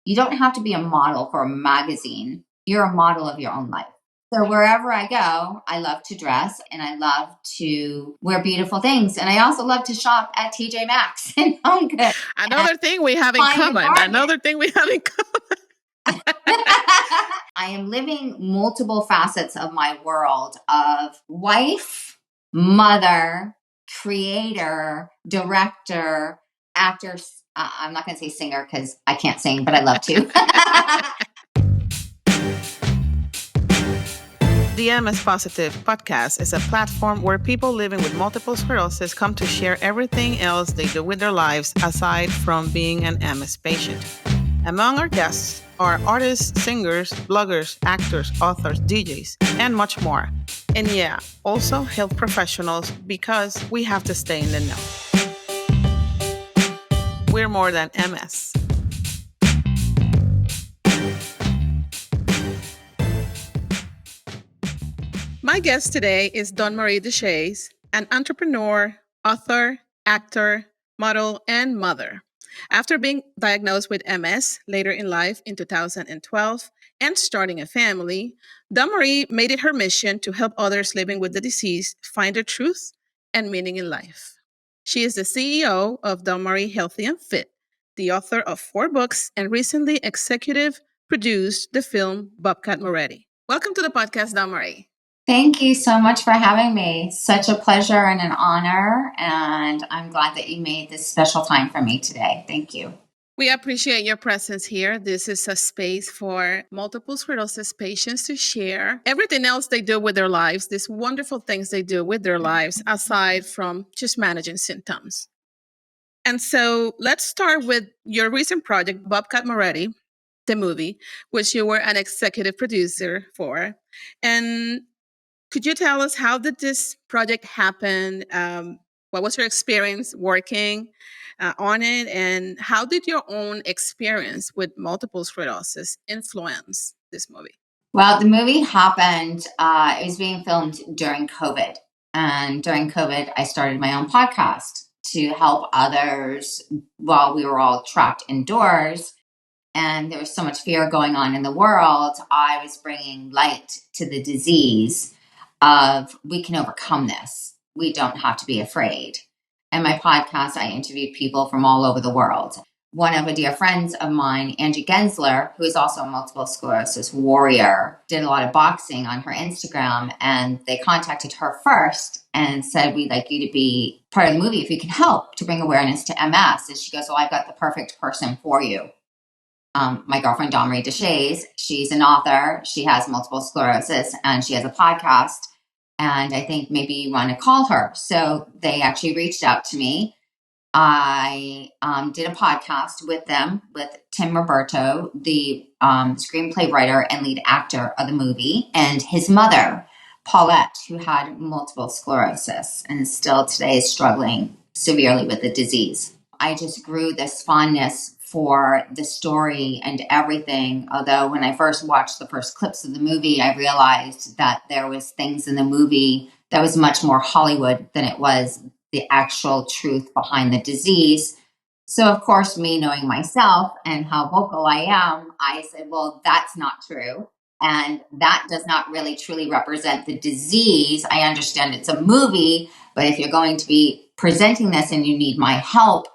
You don't have to be a model for a magazine. You're a model of your own life. So wherever I go, I love to dress and I love to wear beautiful things. And I also love to shop at TJ Maxx and Home Goods and Another thing we have in find a common. bargain. Another thing we have in common. I am living multiple facets of my world of wife, mother, creator, director, actor. I'm not going to say singer because I can't sing, but I love to. The MS Positive podcast is a platform where people living with multiple sclerosis come to share everything else they do with their lives aside from being an MS patient. Among our guests are artists, singers, bloggers, actors, authors, DJs, and much more. And yeah, also health professionals because we have to stay in the know. We're more than MS. My guest today is Dawnmarie Deshaies, an entrepreneur, author, actor, model, and mother. After being diagnosed with MS later in life in 2012 and starting a family, Dawnmarie made it her mission to help others living with the disease find the truth and meaning in life. She is the CEO of Dawnmarie Healthy and Fit, the author of 4 books, and recently executive produced the film Bobcat Moretti. Welcome to the podcast, Dawnmarie. Thank you so much for having me. Such a pleasure and an honor. And I'm glad that you made this special time for me today. Thank you. We appreciate your presence here. This is a space for multiple sclerosis patients to share everything else they do with their lives, these wonderful things they do with their lives, aside from just managing symptoms. And so let's start with your recent project, Bobcat Moretti, the movie, which you were an executive producer for. And could you tell us how did this project happen? What was your experience working on it? And how did your own experience with multiple sclerosis influence this movie? Well, the movie happened, it was being filmed during COVID. And during COVID, I started my own podcast to help others while we were all trapped indoors. And there was so much fear going on in the world. I was bringing light to the disease of we can overcome this. We don't have to be afraid. And my podcast, I interviewed people from all over the world. One of a dear friends of mine, Angie Gensler, who is also a multiple sclerosis warrior, did a lot of boxing on her Instagram, and they contacted her first and said, we'd like you to be part of the movie if you can help to bring awareness to MS. And she goes, well, I've got the perfect person for you. My girlfriend, Dawnmarie Deshaies, she's an author. She has multiple sclerosis and she has a podcast. And I think maybe you want to call her. So they actually reached out to me. I did a podcast with them, with Tim Roberto, the screenplay writer and lead actor of the movie, and his mother, Paulette, who had multiple sclerosis and still today is struggling severely with the disease. I just grew this fondness for the story and everything. Although when I first watched the first clips of the movie, I realized that there was things in the movie that was much more Hollywood than it was the actual truth behind the disease. So of course, me knowing myself and how vocal I am, I said, well, that's not true. And that does not really truly represent the disease. I understand it's a movie, but if you're going to be presenting this and you need my help,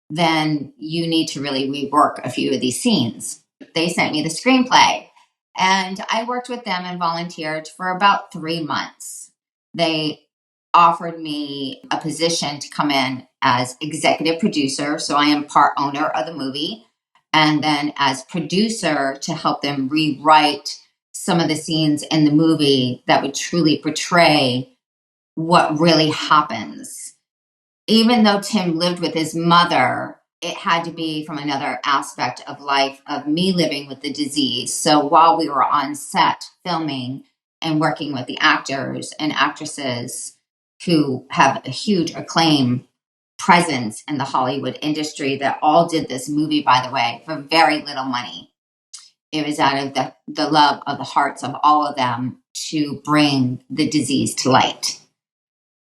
then you need to really rework a few of these scenes. They sent me the screenplay and I worked with them and volunteered for about 3 months. They offered me a position to come in as executive producer. So I am part owner of the movie. And then as producer to help them rewrite some of the scenes in the movie that would truly portray what really happens. Even though Tim lived with his mother, it had to be from another aspect of life of me living with the disease. So while we were on set filming and working with the actors and actresses who have a huge acclaim presence in the Hollywood industry that all did this movie, by the way, for very little money. It was out of the love of the hearts of all of them to bring the disease to light.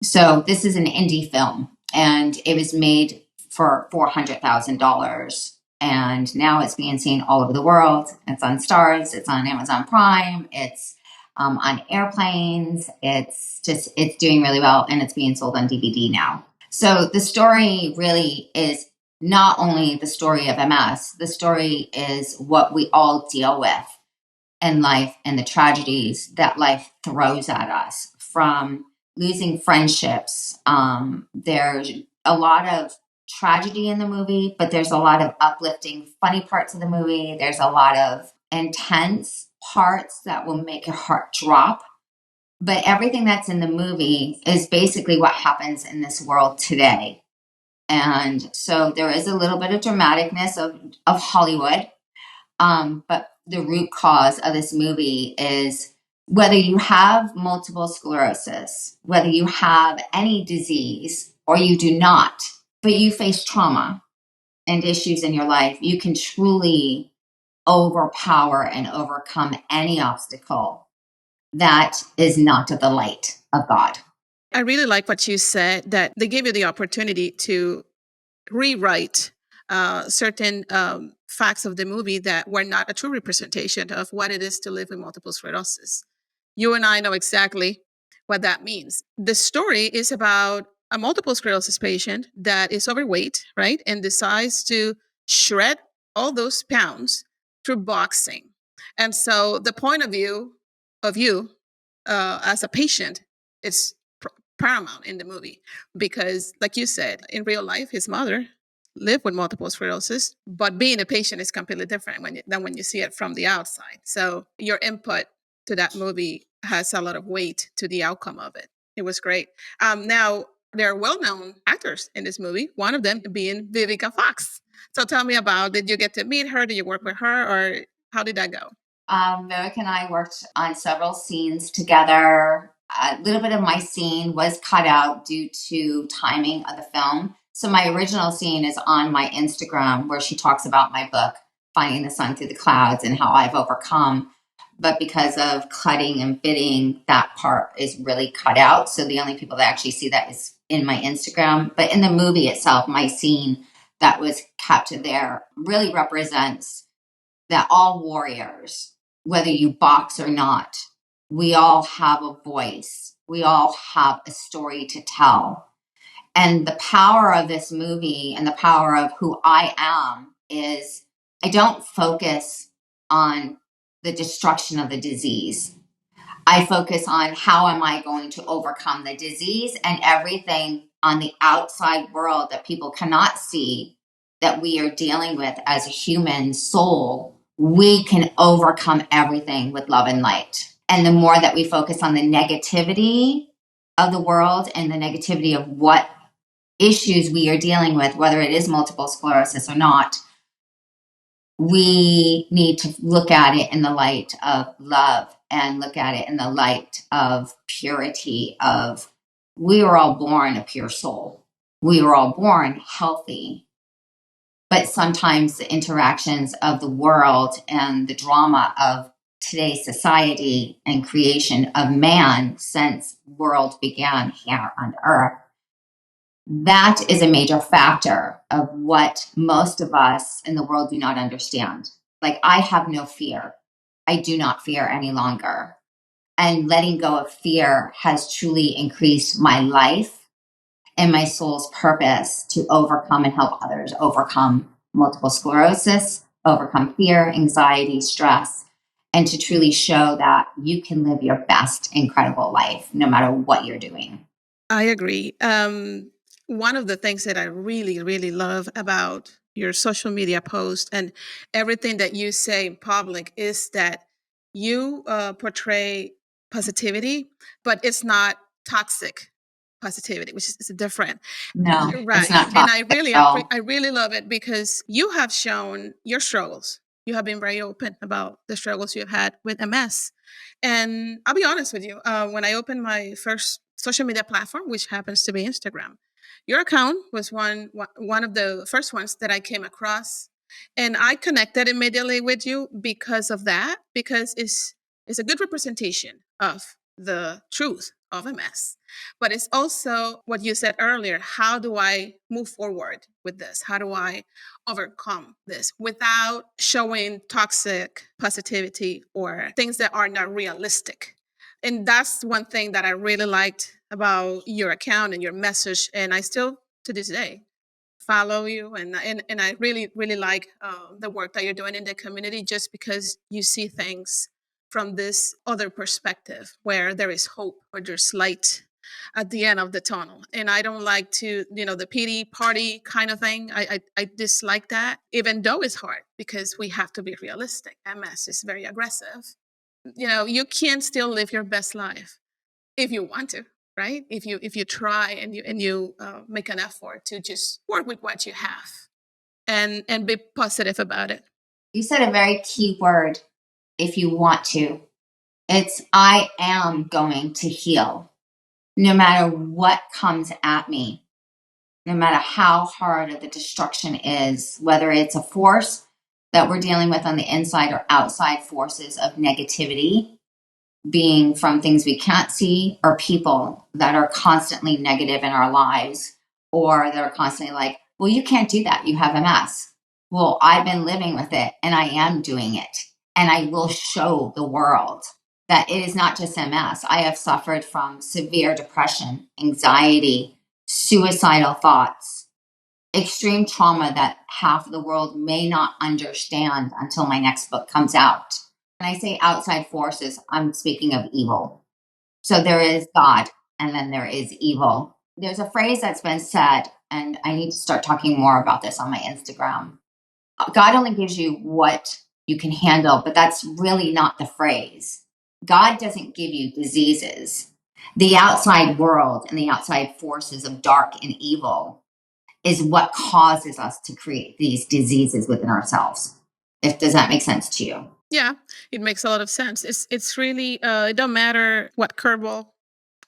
So this is an indie film. And it was made for $400,000. And now it's being seen all over the world. It's on Stars, it's on Amazon Prime, it's on airplanes. It's doing really well, and it's being sold on DVD now. So the story really is not only the story of MS, the story is what we all deal with in life and the tragedies that life throws at us, from losing friendships. There's a lot of tragedy in the movie, but there's a lot of uplifting, funny parts of the movie. There's a lot of intense parts that will make your heart drop. But everything that's in the movie is basically what happens in this world today. And so there is a little bit of dramaticness of Hollywood. But the root cause of this movie is whether you have multiple sclerosis, whether you have any disease or you do not, but you face trauma and issues in your life, you can truly overpower and overcome any obstacle that is not of the light of God. I really like what you said, that they gave you the opportunity to rewrite certain facts of the movie that were not a true representation of what it is to live with multiple sclerosis. You and I know exactly what that means. The story is about a multiple sclerosis patient that is overweight, right? And decides to shred all those pounds through boxing. And so the point of view of you as a patient is paramount in the movie, because like you said, in real life his mother lived with multiple sclerosis, but being a patient is completely different than when you see it from the outside. So your input to that movie has a lot of weight to the outcome of it. It was great. Now there are well-known actors in this movie, one of them being Vivica Fox. So tell me about, did you get to meet her, did you work with her, or how did that go? Merrick and I worked on several scenes together. A little bit of my scene was cut out due to timing of the film. So my original scene is on my Instagram, where she talks about my book, Finding the Sun Through the Clouds, and how I've overcome. But because of cutting and fitting, that part is really cut out. So the only people that actually see that is in my Instagram. But in the movie itself, my scene that was kept there really represents that all warriors, whether you box or not, we all have a voice. We all have a story to tell. And the power of this movie and the power of who I am is I don't focus on the destruction of the disease. I focus on how am I going to overcome the disease and everything on the outside world that people cannot see, that we are dealing with as a human soul. We can overcome everything with love and light. And the more that we focus on the negativity of the world and the negativity of what issues we are dealing with, whether it is multiple sclerosis or not, we need to look at it in the light of love and look at it in the light of purity, of we were all born a pure soul. We were all born healthy. But sometimes the interactions of the world and the drama of today's society and creation of man since world began here on earth, that is a major factor of what most of us in the world do not understand. Like, I have no fear. I do not fear any longer. And letting go of fear has truly increased my life and my soul's purpose to overcome and help others overcome multiple sclerosis, overcome fear, anxiety, stress, and to truly show that you can live your best, incredible life no matter what you're doing. I agree. One of the things that I really, really love about your social media post and everything that you say in public is that you portray positivity, but it's not toxic positivity, which is different. No, it's Right. not And toxic at I all. really love it because you have shown your struggles. You have been very open about the struggles you've had with MS. And I'll be honest with you, when I opened my first social media platform, which happens to be Instagram, your account was one of the first ones that I came across. And I connected immediately with you because of that, because it's a good representation of the truth of MS. But it's also what you said earlier. How do I move forward with this? How do I overcome this without showing toxic positivity or things that are not realistic? And that's one thing that I really liked about your account and your message. And I still, to this day, follow you, and I really like the work that you're doing in the community, just because you see things from this other perspective where there is hope, where there's light at the end of the tunnel. And I don't like to, the pity party kind of thing. I dislike that, even though it's hard, because we have to be realistic. MS is very aggressive. You can still live your best life if you want to, right? If you try and you make an effort to just work with what you have and be positive about it. You said a very key word, if you want to. It's I am going to heal no matter what comes at me, no matter how hard the destruction is, whether it's a force that we're dealing with on the inside or outside forces of negativity, being from things we can't see, or people that are constantly negative in our lives, or that are constantly like, well, you can't do that. You have MS. Well, I've been living with it and I am doing it. And I will show the world that it is not just MS. I have suffered from severe depression, anxiety, suicidal thoughts, extreme trauma that half of the world may not understand until my next book comes out. When I say outside forces, I'm speaking of evil. So there is God and then there is evil. There's a phrase that's been said, and I need to start talking more about this on my Instagram. God only gives you what you can handle, but that's really not the phrase. God doesn't give you diseases. The outside world and the outside forces of dark and evil is what causes us to create these diseases within ourselves. Does that make sense to you? Yeah, it makes a lot of sense. It's really it don't matter what curveball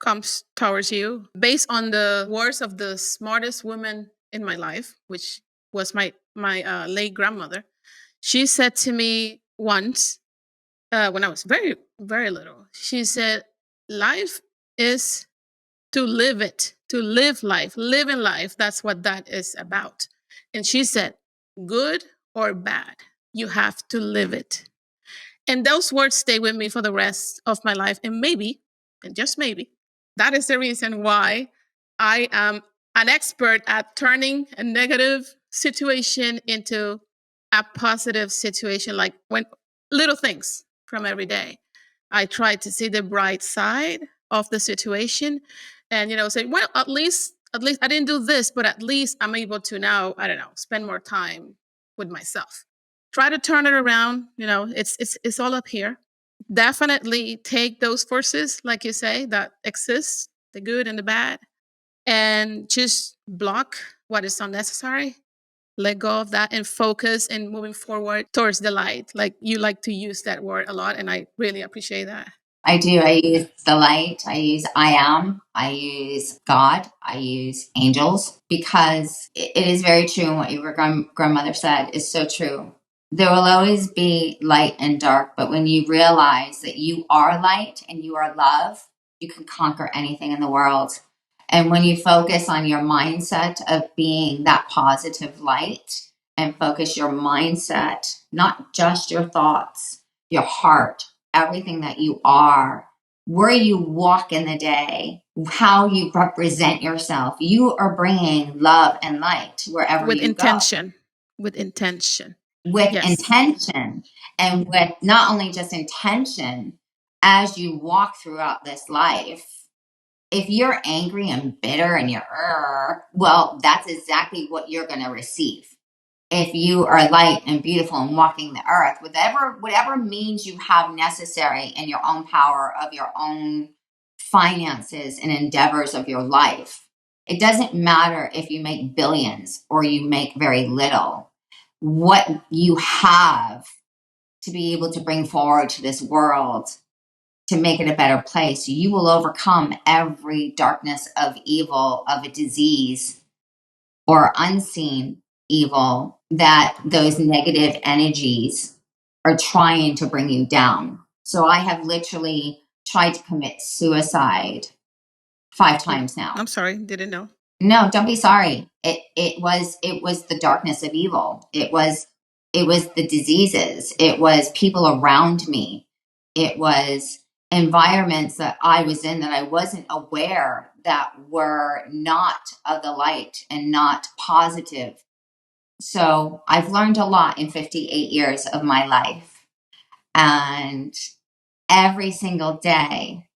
comes towards you. Based on the words of the smartest woman in my life, which was my late grandmother, she said to me once, when I was very very little, she said, "Life is to live it, to live life, living life. That's what that is about." And she said, "Good or bad, you have to live it." And those words stay with me for the rest of my life. And maybe, and just maybe, that is the reason why I am an expert at turning a negative situation into a positive situation, like when little things from every day. I try to see the bright side of the situation and, say, well, at least I didn't do this, but at least I'm able to now, I don't know, spend more time with myself. Try to turn it around. It's all up here. Definitely take those forces, like you say, that exist, the good and the bad, and just block what is unnecessary. Let go of that and focus and moving forward towards the light. Like you like to use that word a lot, and I really appreciate that. I do. I use the light. I use I am. I use God. I use angels, because it is very true. And what your grandmother said is so true. There will always be light and dark, but when you realize that you are light and you are love, you can conquer anything in the world. And when you focus on your mindset of being that positive light, and focus your mindset, not just your thoughts, your heart, everything that you are, where you walk in the day, how you represent yourself, you are bringing love and light wherever With you go. intention. With intention. With Yes. intention, and with not only just intention, as you walk throughout this life. If you're angry and bitter and you're, well, that's exactly what you're going to receive. If you are light and beautiful and walking the earth, whatever means you have necessary in your own power of your own finances and endeavors of your life, it doesn't matter if you make billions or you make very little. What you have to be able to bring forward to this world to make it a better place, you will overcome every darkness of evil, of a disease or unseen evil that those negative energies are trying to bring you down. So I have literally tried to commit suicide 5 times now. I'm sorry, didn't know. No, don't be sorry. It was the darkness of evil. It was the diseases. It was people around me. It was environments that I was in that I wasn't aware that were not of the light and not positive. So I've learned a lot in 58 years of my life. And every single day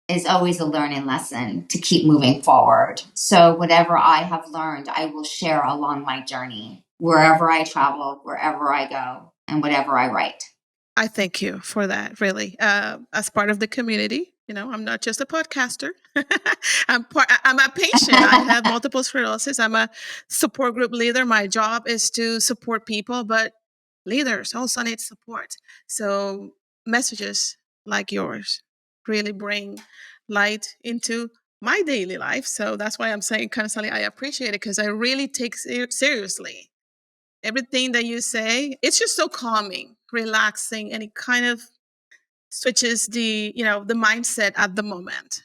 is always a learning lesson to keep moving forward. So whatever I have learned, I will share along my journey, wherever I travel, wherever I go, and whatever I write. I thank you for that, really. As part of the community, I'm not just a podcaster. I'm a patient. I have multiple sclerosis. I'm a support group leader. My job is to support people, but leaders also need support. So messages like yours really bring light into my daily life. So that's why I'm saying constantly I appreciate it, because I really take seriously everything that you say. It's just so calming, relaxing, and it kind of switches the mindset at the moment.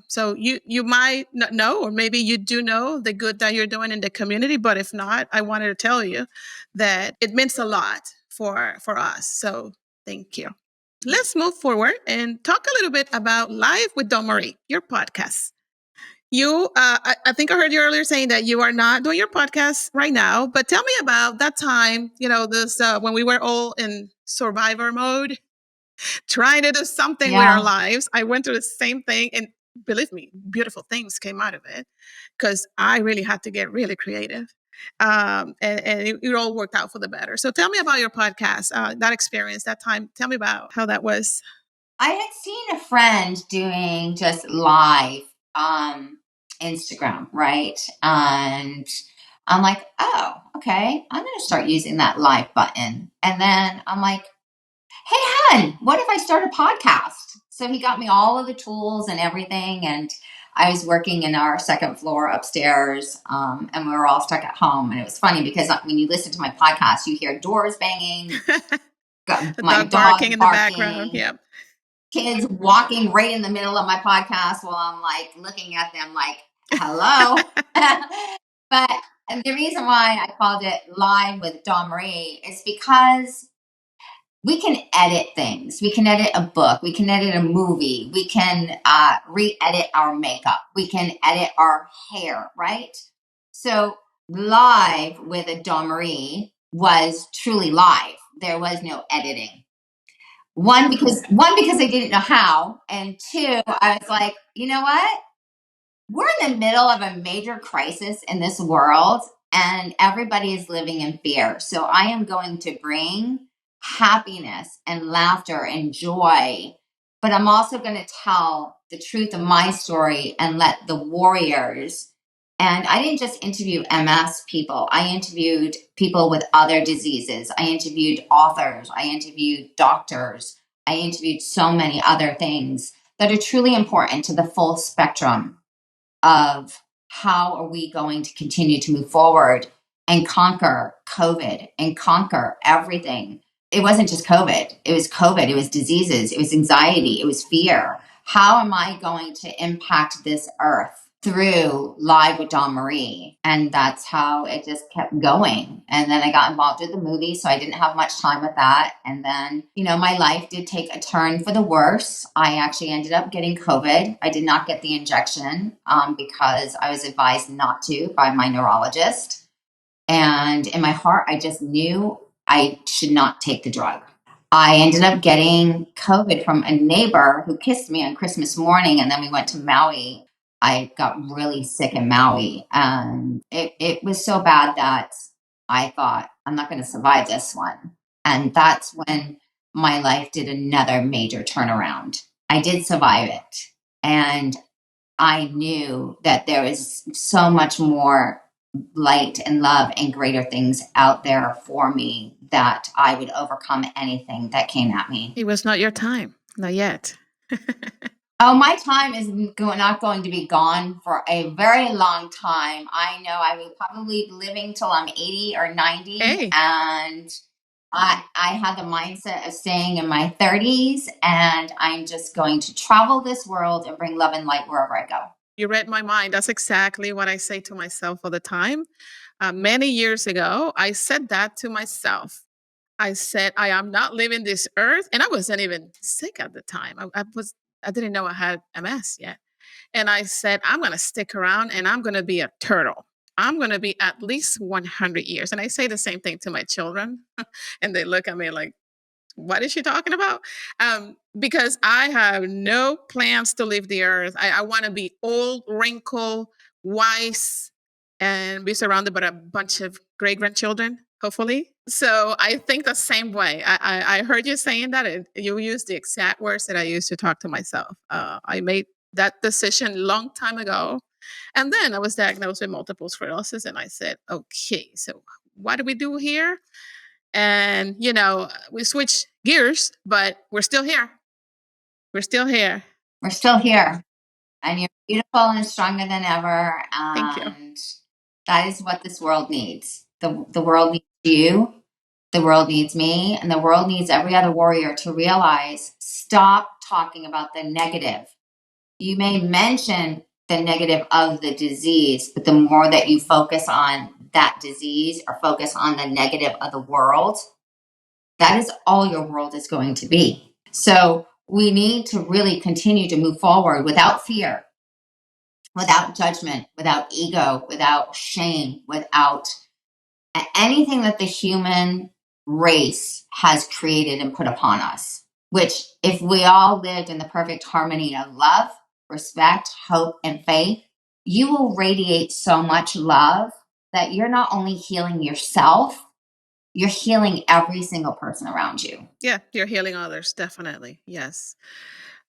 So you might not know, or maybe you do know the good that you're doing in the community, but if not, I wanted to tell you that it means a lot for us. So thank you. Let's move forward and talk a little bit about Live with Dawnmarie, your podcast. I think I heard you earlier saying that you are not doing your podcast right now, but tell me about that time, this when we were all in survivor mode, trying to do something with our Yeah. lives. I went through the same thing, and believe me, beautiful things came out of it, because I really had to get really creative. And it all worked out for the better. So tell me about your podcast, that experience, that time. Tell me about how that was. I had seen a friend doing just live Instagram, right? And I'm like, oh, okay, I'm going to start using that live button. And then I'm like, hey, hun, what if I start a podcast? So he got me all of the tools and everything. And I was working in our second floor upstairs, and we were all stuck at home. And it was funny because when you listen to my podcast, you hear doors banging, A my dog barking dog in the background. barking, Yeah. kids walking right in the middle of my podcast while I'm like looking at them like, hello. But the reason why I called it Live with Dawnmarie is because we can edit things. We can edit a book. We can edit a movie. We can re-edit our makeup. We can edit our hair, right? So Live with a Dawnmarie was truly live. There was no editing. One because I didn't know how, and two, I was like, you know what? We're in the middle of a major crisis in this world, and everybody is living in fear. So I am going to bring happiness and laughter and joy, but I'm also going to tell the truth of my story and let the warriors. And I didn't just interview MS people. I interviewed people with other diseases. I interviewed authors. I interviewed doctors. I interviewed so many other things that are truly important to the full spectrum of how are we going to continue to move forward and conquer COVID and conquer everything. It wasn't just COVID. It was COVID. It was diseases. It was anxiety. It was fear. How am I going to impact this earth through Live with Dawnmarie? And that's how it just kept going. And then I got involved with the movie, so I didn't have much time with that. And then, my life did take a turn for the worse. I actually ended up getting COVID. I did not get the injection because I was advised not to by my neurologist. And in my heart, I just knew I should not take the drug. I ended up getting COVID from a neighbor who kissed me on Christmas morning, and then we went to Maui. I got really sick in Maui, and it was so bad that I thought, I'm not going to survive this one. And that's when my life did another major turnaround. I did survive it, and I knew that there was so much more light and love and greater things out there for me that I would overcome anything that came at me. It was not your time, not yet. Oh, my time is not going to be gone for a very long time. I know I will probably be living till I'm 80 or 90. Hey. And I had the mindset of staying in my 30s, and I'm just going to travel this world and bring love and light wherever I go. You read my mind. That's exactly what I say to myself all the time. Many years ago, I said that to myself. I said, I am not leaving this earth. And I wasn't even sick at the time. I didn't know I had MS yet. And I said, I'm going to stick around and I'm going to be a turtle. I'm going to be at least 100 years. And I say the same thing to my children. And they look at me like, what is she talking about? Because I have no plans to leave the earth. I want to be old, wrinkled, wise, and be surrounded by a bunch of great grandchildren, hopefully. So I think the same way. I heard you saying that. You used the exact words that I used to talk to myself. I made that decision a long time ago. And then I was diagnosed with multiple sclerosis, and I said, okay, so what do we do here? And, we switched gears, but we're still here. We're still here. We're still here, and you're beautiful and stronger than ever. Thank you. And that is what this world needs. The world needs you. The world needs me, and the world needs every other warrior to realize, stop talking about the negative. You may mention the negative of the disease, but the more that you focus on that disease or focus on the negative of the world, that is all your world is going to be. So we need to really continue to move forward without fear, without judgment, without ego, without shame, without anything that the human race has created and put upon us. Which, if we all lived in the perfect harmony of love, respect, hope, and faith, you will radiate so much love that you're not only healing yourself, you're healing every single person around you. Yeah, you're healing others, definitely. Yes.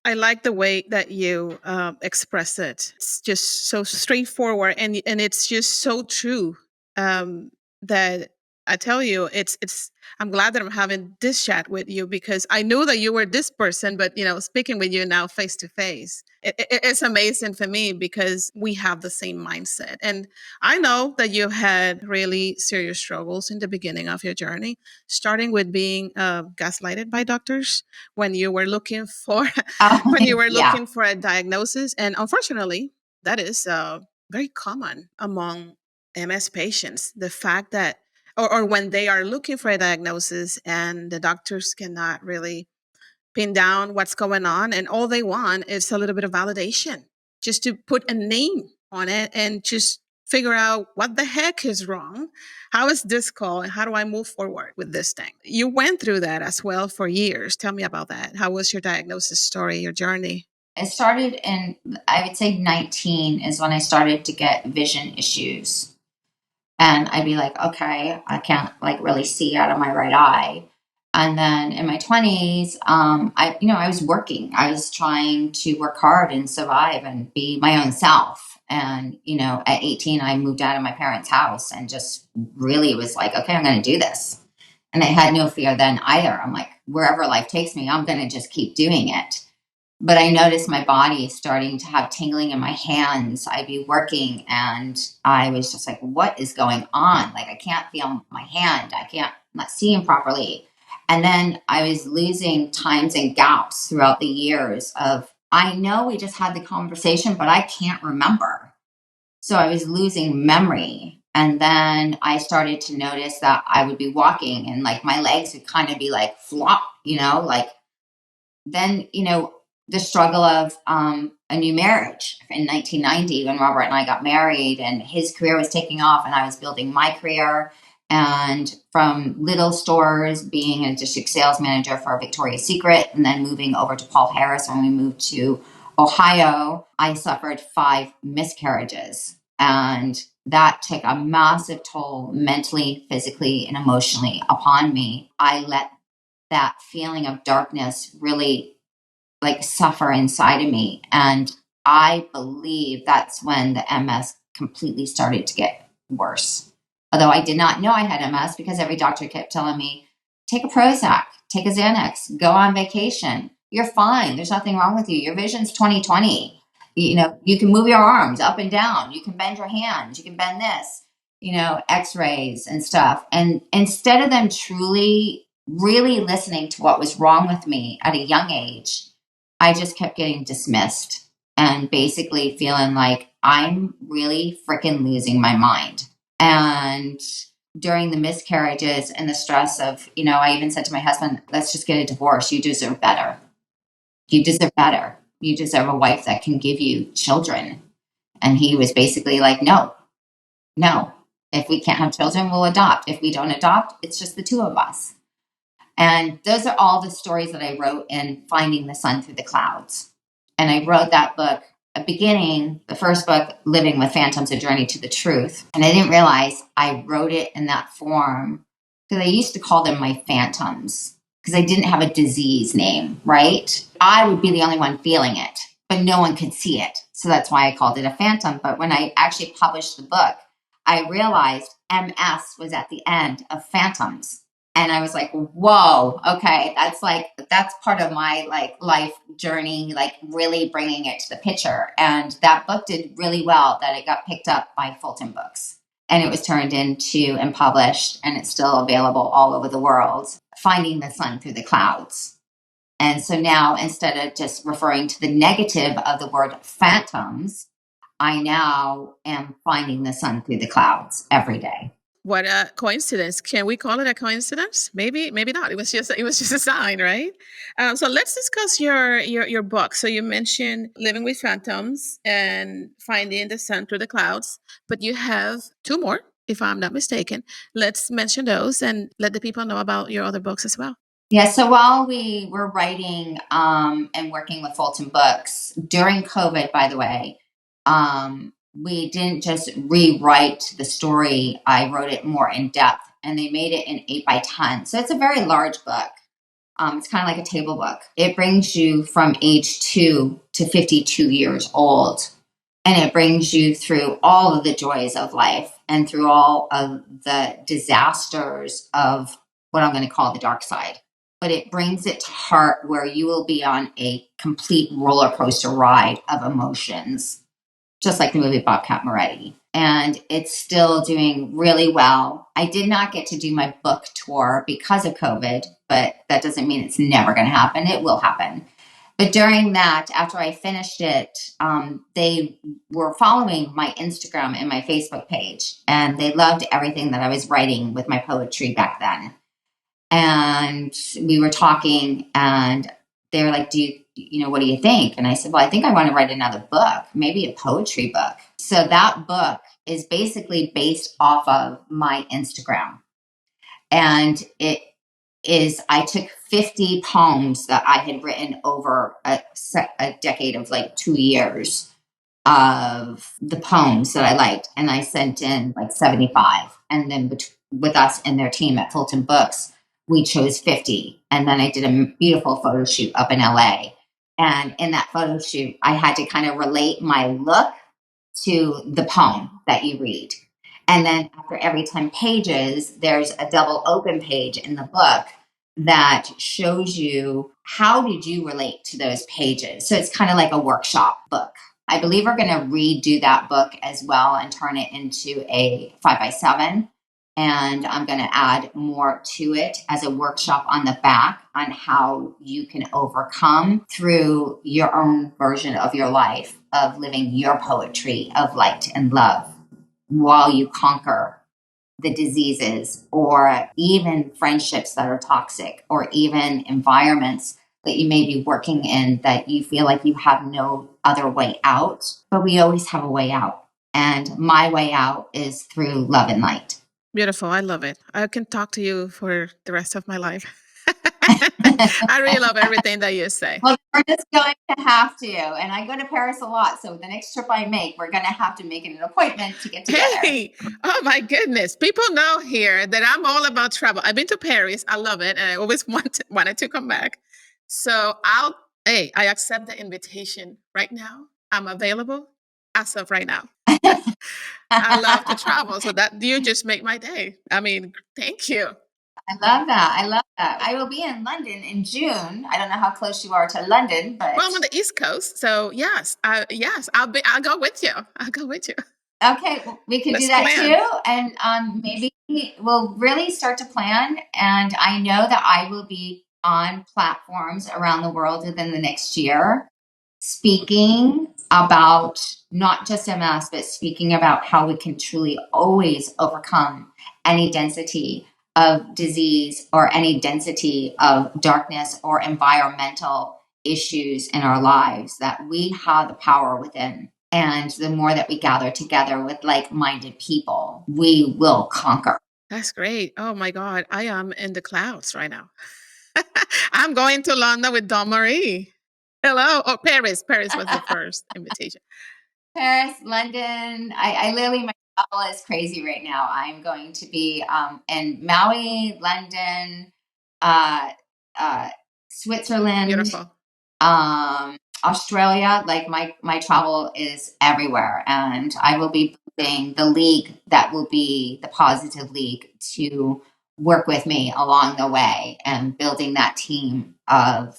I like the way that you express it. It's just so straightforward, and it's just so true. That I tell you, it's. I'm glad that I'm having this chat with you, because I knew that you were this person, but speaking with you now face to face, it's amazing for me because we have the same mindset. And I know that you had really serious struggles in the beginning of your journey, starting with being gaslighted by doctors when you were looking for when you were Yeah. looking for a diagnosis. And unfortunately, that is very common among MS patients. The fact that, or when they are looking for a diagnosis and the doctors cannot really pin down what's going on, and all they want is a little bit of validation, just to put a name on it and just figure out what the heck is wrong. How is this called? And how do I move forward with this thing? You went through that as well for years. Tell me about that. How was your diagnosis story, your journey? It started in, I would say 19 is when I started to get vision issues. And I'd be like, okay, I can't like really see out of my right eye. And then in my 20s, I was working. I was trying to work hard and survive and be my own self. And, at 18, I moved out of my parents' house and just really was like, okay, I'm going to do this. And I had no fear then either. I'm like, wherever life takes me, I'm going to just keep doing it. But I noticed my body starting to have tingling in my hands. I'd be working and I was just like, what is going on? Like, I can't feel my hand. I'm not seeing properly. And then I was losing times and gaps throughout the years of, I know we just had the conversation, but I can't remember. So I was losing memory. And then I started to notice that I would be walking and like my legs would kind of be like flop, like then, the struggle of a new marriage in 1990 when Robert and I got married and his career was taking off and I was building my career. And from little stores, being a district sales manager for Victoria's Secret and then moving over to Paul Harris when we moved to Ohio, I suffered 5 miscarriages. And that took a massive toll mentally, physically, and emotionally upon me. I let that feeling of darkness really like suffer inside of me. And I believe that's when the MS completely started to get worse. Although I did not know I had MS because every doctor kept telling me, take a Prozac, take a Xanax, go on vacation. You're fine. There's nothing wrong with you. Your vision's 20/20. You can move your arms up and down. You can bend your hands. You can bend this, x-rays and stuff. And instead of them truly, really listening to what was wrong with me at a young age, I just kept getting dismissed. and basically feeling like I'm really freaking losing my mind. And during the miscarriages and the stress of, I even said to my husband, let's just get a divorce. You deserve better. You deserve better. You deserve a wife that can give you children. And he was basically like, no, no. If we can't have children, we'll adopt. If we don't adopt, it's just the two of us. And those are all the stories that I wrote in Finding the Sun Through the Clouds. And I wrote that book, a beginning, the first book, Living with Phantoms, A Journey to the Truth. And I didn't realize I wrote it in that form because I used to call them my phantoms because I didn't have a disease name, right? I would be the only one feeling it, but no one could see it. So that's why I called it a phantom. But when I actually published the book, I realized MS was at the end of phantoms. And I was like, whoa, okay, that's part of my life journey, really bringing it to the picture. And that book did really well that it got picked up by Fulton Books. And it was turned into and published, and it's still available all over the world, Finding the Sun Through the Clouds. And so now, instead of just referring to the negative of the word phantoms, I now am finding the sun through the clouds every day. What a coincidence! Can we call it a coincidence? Maybe not. It was just a sign, right? So let's discuss your book. So you mentioned Living with Phantoms and Finding the Sun Through the Clouds, but you have two more, if I'm not mistaken. Let's mention those and let the people know about your other books as well. Yeah, so while we were writing and working with Fulton Books during COVID, by the way, we didn't just rewrite the story. I wrote it more in depth, and they made it in 8 by 10. So it's a very large book. It's kind of like a table book. It brings you from age 2 to 52 years old. And it brings you through all of the joys of life and through all of the disasters of what I'm going to call the dark side. But it brings it to heart where you will be on a complete roller coaster ride of emotions, just like the movie Bobcat Moretti. And it's still doing really well. I did not get to do my book tour because of COVID, but that doesn't mean it's never going to happen. It will happen. But during that, after I finished it, they were following my Instagram and my Facebook page, and they loved everything that I was writing with my poetry back then. And we were talking, and they were like, what do you think? And I said, well, I think I want to write another book, maybe a poetry book. So that book is basically based off of my Instagram. And I took 50 poems that I had written over a decade of 2 years of the poems that I liked. And I sent in 75. And then with us and their team at Fulton Books, we chose 50. And then I did a beautiful photo shoot up in LA. And in that photo shoot, I had to kind of relate my look to the poem that you read. And then after every 10 pages, there's a double open page in the book that shows you how did you relate to those pages. So it's kind of like a workshop book. I believe we're going to redo that book as well and turn it into a 5x7. And I'm going to add more to it as a workshop on the back on how you can overcome through your own version of your life of living your poetry of light and love while you conquer the diseases or even friendships that are toxic or even environments that you may be working in that you feel like you have no other way out. But we always have a way out. And my way out is through love and light. Beautiful. I love it. I can talk to you for the rest of my life. I really love everything that you say. Well, we're just going to have to. And I go to Paris a lot. So the next trip I make, we're going to have to make an appointment to get together. Hey, oh my goodness. People know here that I'm all about travel. I've been to Paris. I love it. And I always wanted to come back. So I accept the invitation right now. I'm available as of right now. I love to travel. So that you just make my day. I mean, thank you. I love that. I love that. I will be in London in June. I don't know how close you are to London, but well, I'm on the East Coast, so yes, I'll go with you. I'll go with you. Okay, well, we could do that too, and maybe we'll really start to plan. And I know that I will be on platforms around the world within the next year. speaking about not just MS, but speaking about how we can truly always overcome any density of disease or any density of darkness or environmental issues in our lives, that we have the power within. And the more that we gather together with like minded people, we will conquer. That's great. Oh my God. I am in the clouds right now. I'm going to London with Dawnmarie. Hello. Oh, Paris. Paris was the first invitation. Paris, London. I literally, my travel is crazy right now. I'm going to be in Maui, London, uh, uh, Switzerland, Beautiful. Australia. Like my travel is everywhere, and I will be building the league that will be the positive league to work with me along the way, and building that team of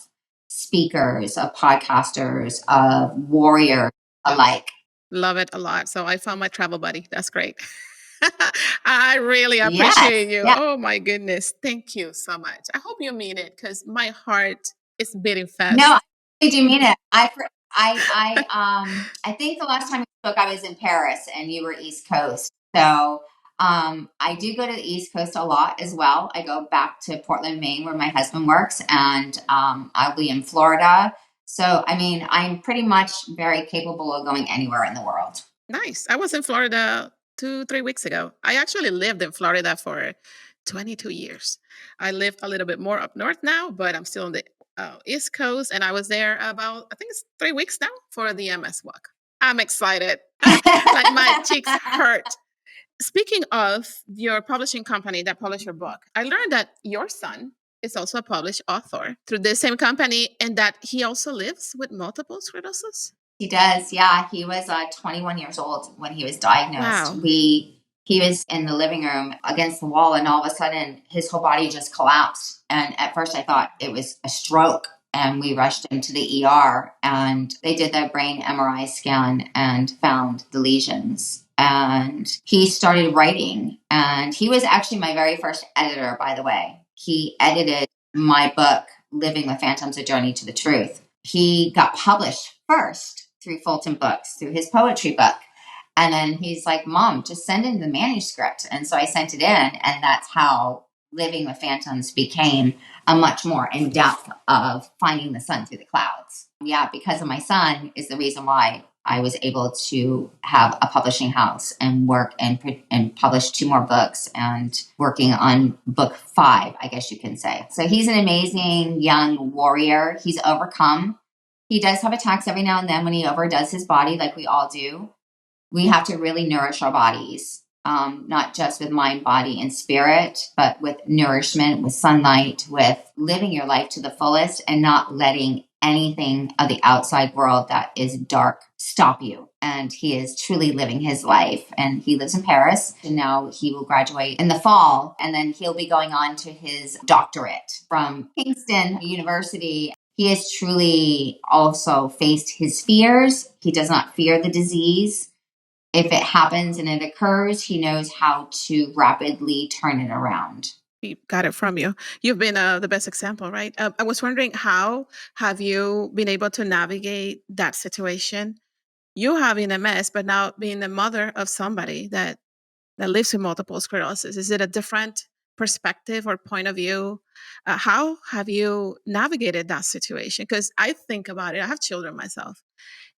speakers, of podcasters, of warriors alike. Love it a lot. So I found my travel buddy. That's great. I really Yes. appreciate you. Yeah. Oh my goodness. Thank you so much. I hope you mean it because my heart is beating No, I fast. really do mean it. I think the last time we spoke, I was in Paris and you were East Coast. So, I do go to the East Coast a lot as well. I go back to Portland, Maine, where my husband works, and I'll be in Florida. So, I mean, I'm pretty much very capable of going anywhere in the world. Nice. I was in Florida 2, 3 weeks ago. I actually lived in Florida for 22 years. I live a little bit more up north now, but I'm still on the East Coast. And I was there about, I think it's 3 weeks now for the MS walk. I'm excited. Like my cheeks hurt. Speaking of your publishing company that published your book, I learned that your son is also a published author through the same company and that he also lives with multiple sclerosis. He does. Yeah, he was 21 years old when he was diagnosed. Wow. He was in the living room against the wall, and all of a sudden his whole body just collapsed. And at first I thought it was a stroke, and we rushed him to the ER, and they did the brain MRI scan and found the lesions. And he started writing, and he was actually my very first editor, by the way. He edited my book, Living with Phantoms: A Journey to the Truth. He got published first through Fulton Books, through his poetry book. And then he's like, Mom, just send in the manuscript. And so I sent it in, and that's how Living with Phantoms became a much more in depth of finding the sun through the clouds. Yeah, because of my son is the reason why I was able to have a publishing house and work and publish 2 more books, and working on book 5, I guess you can say. So he's an amazing young warrior. He's overcome. He does have attacks every now and then when he overdoes his body, like we all do. We have to really nourish our bodies, not just with mind, body, and spirit, but with nourishment, with sunlight, with living your life to the fullest, and not letting anything of the outside world that is dark stop you. And he is truly living his life. And he lives in Paris, and now he will graduate in the fall, and then he'll be going on to his doctorate from Kingston University. He has truly also faced his fears. He does not fear the disease. If it happens and it occurs, he knows how to rapidly turn it around. We got it from you. You've been the best example, right? I was wondering, how have you been able to navigate that situation? You having a mess, but now being the mother of somebody that lives with multiple sclerosis. Is it a different perspective or point of view? How have you navigated that situation? Because I think about it. I have children myself,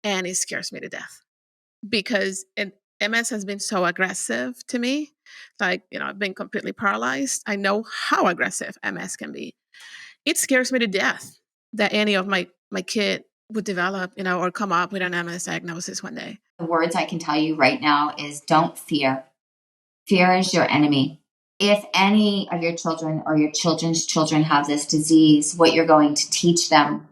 and it scares me to death because MS has been so aggressive to me. Like, I've been completely paralyzed. I know how aggressive MS can be. It scares me to death that any of my kid would develop, or come up with an MS diagnosis one day. The words I can tell you right now is don't fear. Fear is your enemy. If any of your children or your children's children have this disease, what you're going to teach them,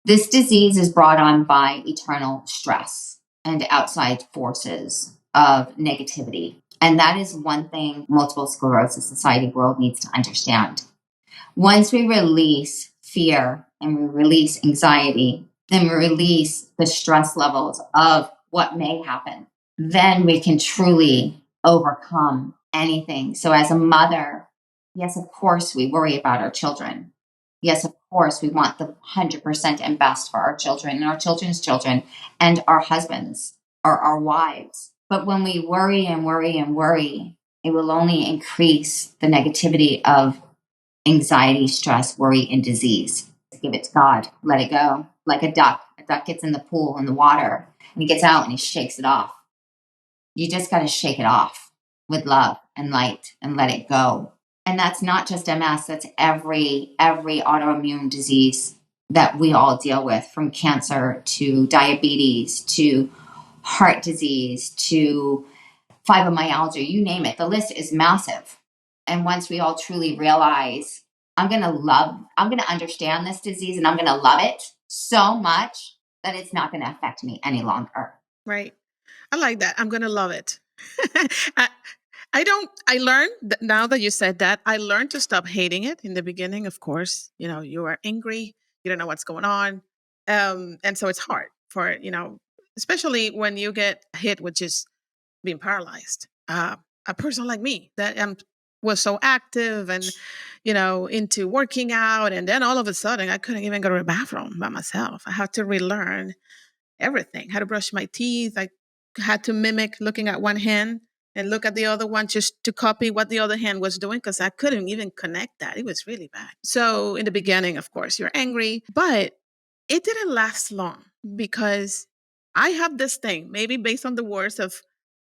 this disease is brought on by eternal stress and outside forces of negativity. And that is one thing Multiple Sclerosis Society world needs to understand. Once we release fear and we release anxiety, then we release the stress levels of what may happen, then we can truly overcome anything. So as a mother, yes, of course, we worry about our children. Yes, of course, we want the 100% and best for our children and our children's children and our husbands or our wives. But when we worry and worry and worry, it will only increase the negativity of anxiety, stress, worry, and disease. Give it to God. Let it go. Like a duck. A duck gets in the pool in the water and he gets out and he shakes it off. You just got to shake it off with love and light and let it go. And that's not just MS, that's every autoimmune disease that we all deal with, from cancer to diabetes to heart disease to fibromyalgia, you name it. The list is massive. And once we all truly realize, I'm going to understand this disease and I'm going to love it so much that it's not going to affect me any longer. Right. I like that. I'm going to love it. I learned that now that you said that, I learned to stop hating it in the beginning. Of course, you are angry, you don't know what's going on. And so it's hard for, especially when you get hit with just being paralyzed. A person like me that was so active and, into working out. And then all of a sudden I couldn't even go to the bathroom by myself. I had to relearn everything. How to brush my teeth. I had to mimic looking at one hand and look at the other one just to copy what the other hand was doing because I couldn't even connect that. It was really bad. So in the beginning, of course, you're angry, but it didn't last long because I have this thing, maybe based on the words of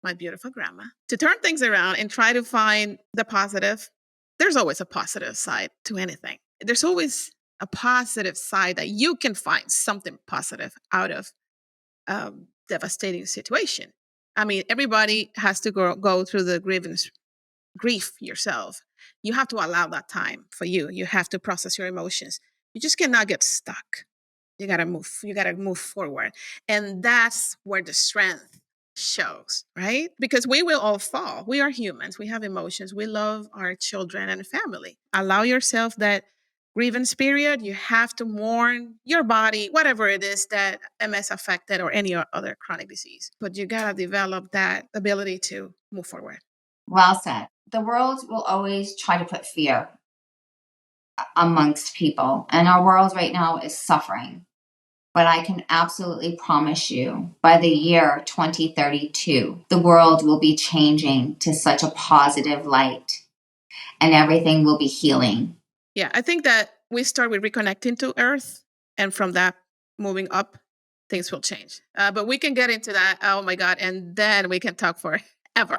my beautiful grandma, to turn things around and try to find the positive. There's always a positive side to anything. There's always a positive side that you can find something positive out of devastating situation. I mean, everybody has to go through the grief yourself. You have to allow that time for you. You have to process your emotions. You just cannot get stuck. You got to move. You got to move forward. And that's where the strength shows, right? Because we will all fall. We are humans. We have emotions. We love our children and family. Allow yourself that grievance period. You have to mourn your body, whatever it is that MS affected or any other chronic disease. But you got to develop that ability to move forward. Well said. The world will always try to put fear amongst people, and our world right now is suffering. But I can absolutely promise you, by the year 2032, the world will be changing to such a positive light and everything will be healing. Yeah, I think that we start with reconnecting to Earth, and from that, moving up, things will change. But we can get into that. Oh my God. And then we can talk forever.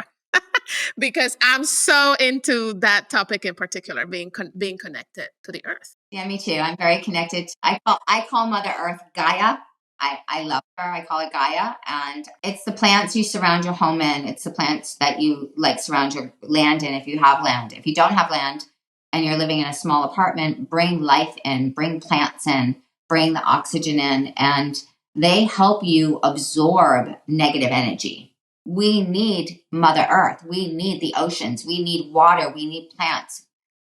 Because I'm so into that topic in particular, being connected to the Earth. Yeah, me too. I'm very connected. I call Mother Earth Gaia. I love her. I call it Gaia. And it's the plants you surround your home in. It's the plants that you surround your land in if you have land. If you don't have land and you're living in a small apartment, bring life in, bring plants in, bring the oxygen in, and they help you absorb negative energy. We need Mother Earth. We need the oceans. We need water. We need plants.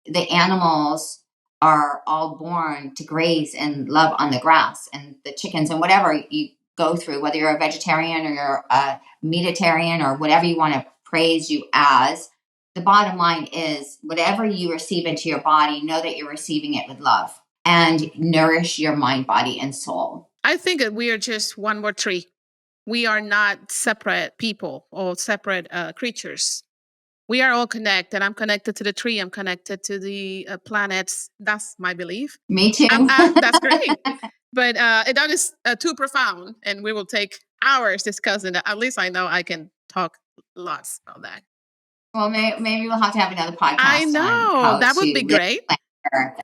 The animals are all born to graze and love on the grass, and the chickens and whatever you go through, whether you're a vegetarian or you're a meatitarian or whatever you want to praise you as, the bottom line is whatever you receive into your body, know that you're receiving it with love and nourish your mind, body, and soul. I think that we are just one more tree. We are not separate people or separate creatures. We are all connected. I'm connected to the tree. I'm connected to the planets. That's my belief. Me too. That's great. But that is too profound, and we will take hours discussing that. At least I know I can talk lots about that. Well, maybe we'll have to have another podcast. I know. On how that would to be great. Earth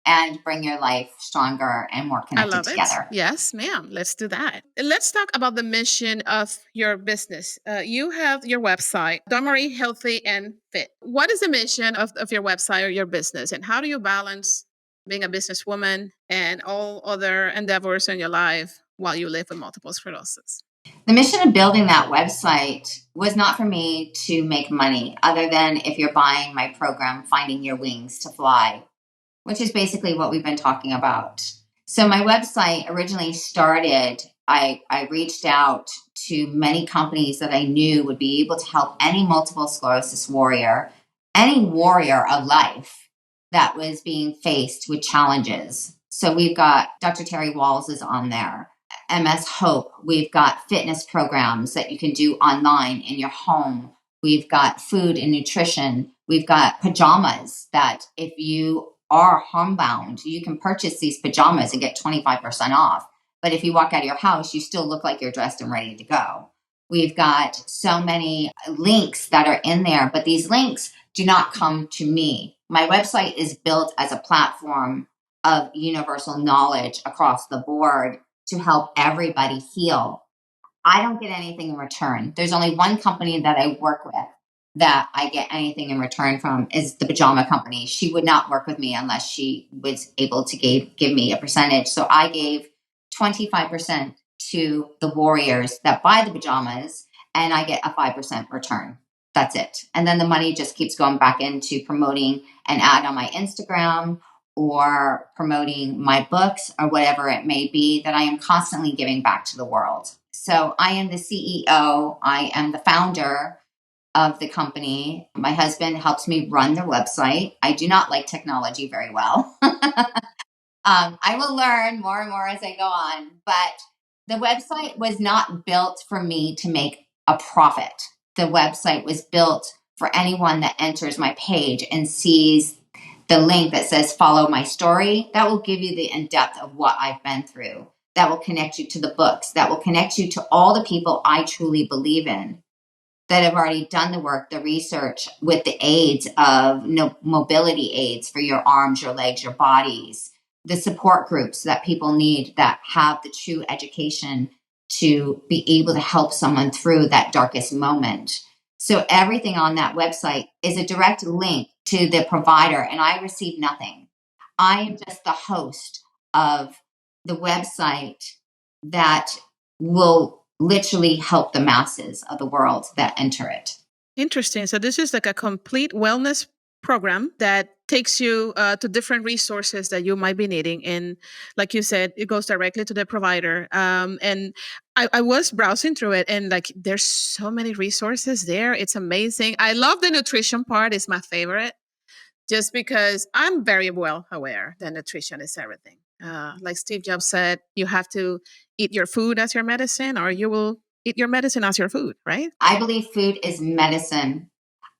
and bring your life stronger and more connected together. Yes, ma'am. Let's do that. Let's talk about the mission of your business. You have your website, Dawnmarie Healthy and Fit. What is the mission of your website or your business, and how do you balance being a businesswoman and all other endeavors in your life while you live with multiple sclerosis? The mission of building that website was not for me to make money, other than if you're buying my program, Finding Your Wings to Fly, which is basically what we've been talking about. So my website originally started, I reached out to many companies that I knew would be able to help any multiple sclerosis warrior, any warrior of life that was being faced with challenges. So we've got Dr. Terry Walls is on there, MS Hope. We've got fitness programs that you can do online in your home. We've got food and nutrition. We've got pajamas that if you are homebound, you can purchase these pajamas and get 25% off. But if you walk out of your house, you still look like you're dressed and ready to go. We've got so many links that are in there, but these links do not come to me. My website is built as a platform of universal knowledge across the board to help everybody heal. I don't get anything in return. There's only one company that I work with that I get anything in return from is the pajama company. She would not work with me unless she was able to give me a percentage. So I gave 25% to the warriors that buy the pajamas, and I get a 5% return. That's it. And then the money just keeps going back into promoting an ad on my Instagram or promoting my books or whatever it may be that I am constantly giving back to the world. So I am the CEO. I am the founder of the company. My husband helps me run the website. I do not like technology very well. I will learn more and more as I go on, but the website was not built for me to make a profit. The website was built for anyone that enters my page and sees the link that says follow my story. That will give you the in-depth of what I've been through. That will connect you to the books. That will connect you to all the people I truly believe in that have already done the work, the research with the aids of mobility aids for your arms, your legs, your bodies, the support groups that people need that have the true education to be able to help someone through that darkest moment. So everything on that website is a direct link to the provider, and I receive nothing. I am just the host of the website that will literally help the masses of the world that enter it. Interesting. So this is like a complete wellness program that takes you to different resources that you might be needing. And like you said, it goes directly to the provider. And I was browsing through it, and like there's so many resources there. It's amazing. I love the nutrition part. It's my favorite, just because I'm very well aware that nutrition is everything. Like Steve Jobs said, you have to eat your food as your medicine, or you will eat your medicine as your food, right? I believe food is medicine.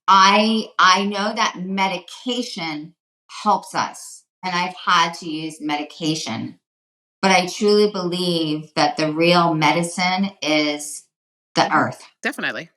I know that medication helps us, and I've had to use medication, but I truly believe that the real medicine is the earth Definitely.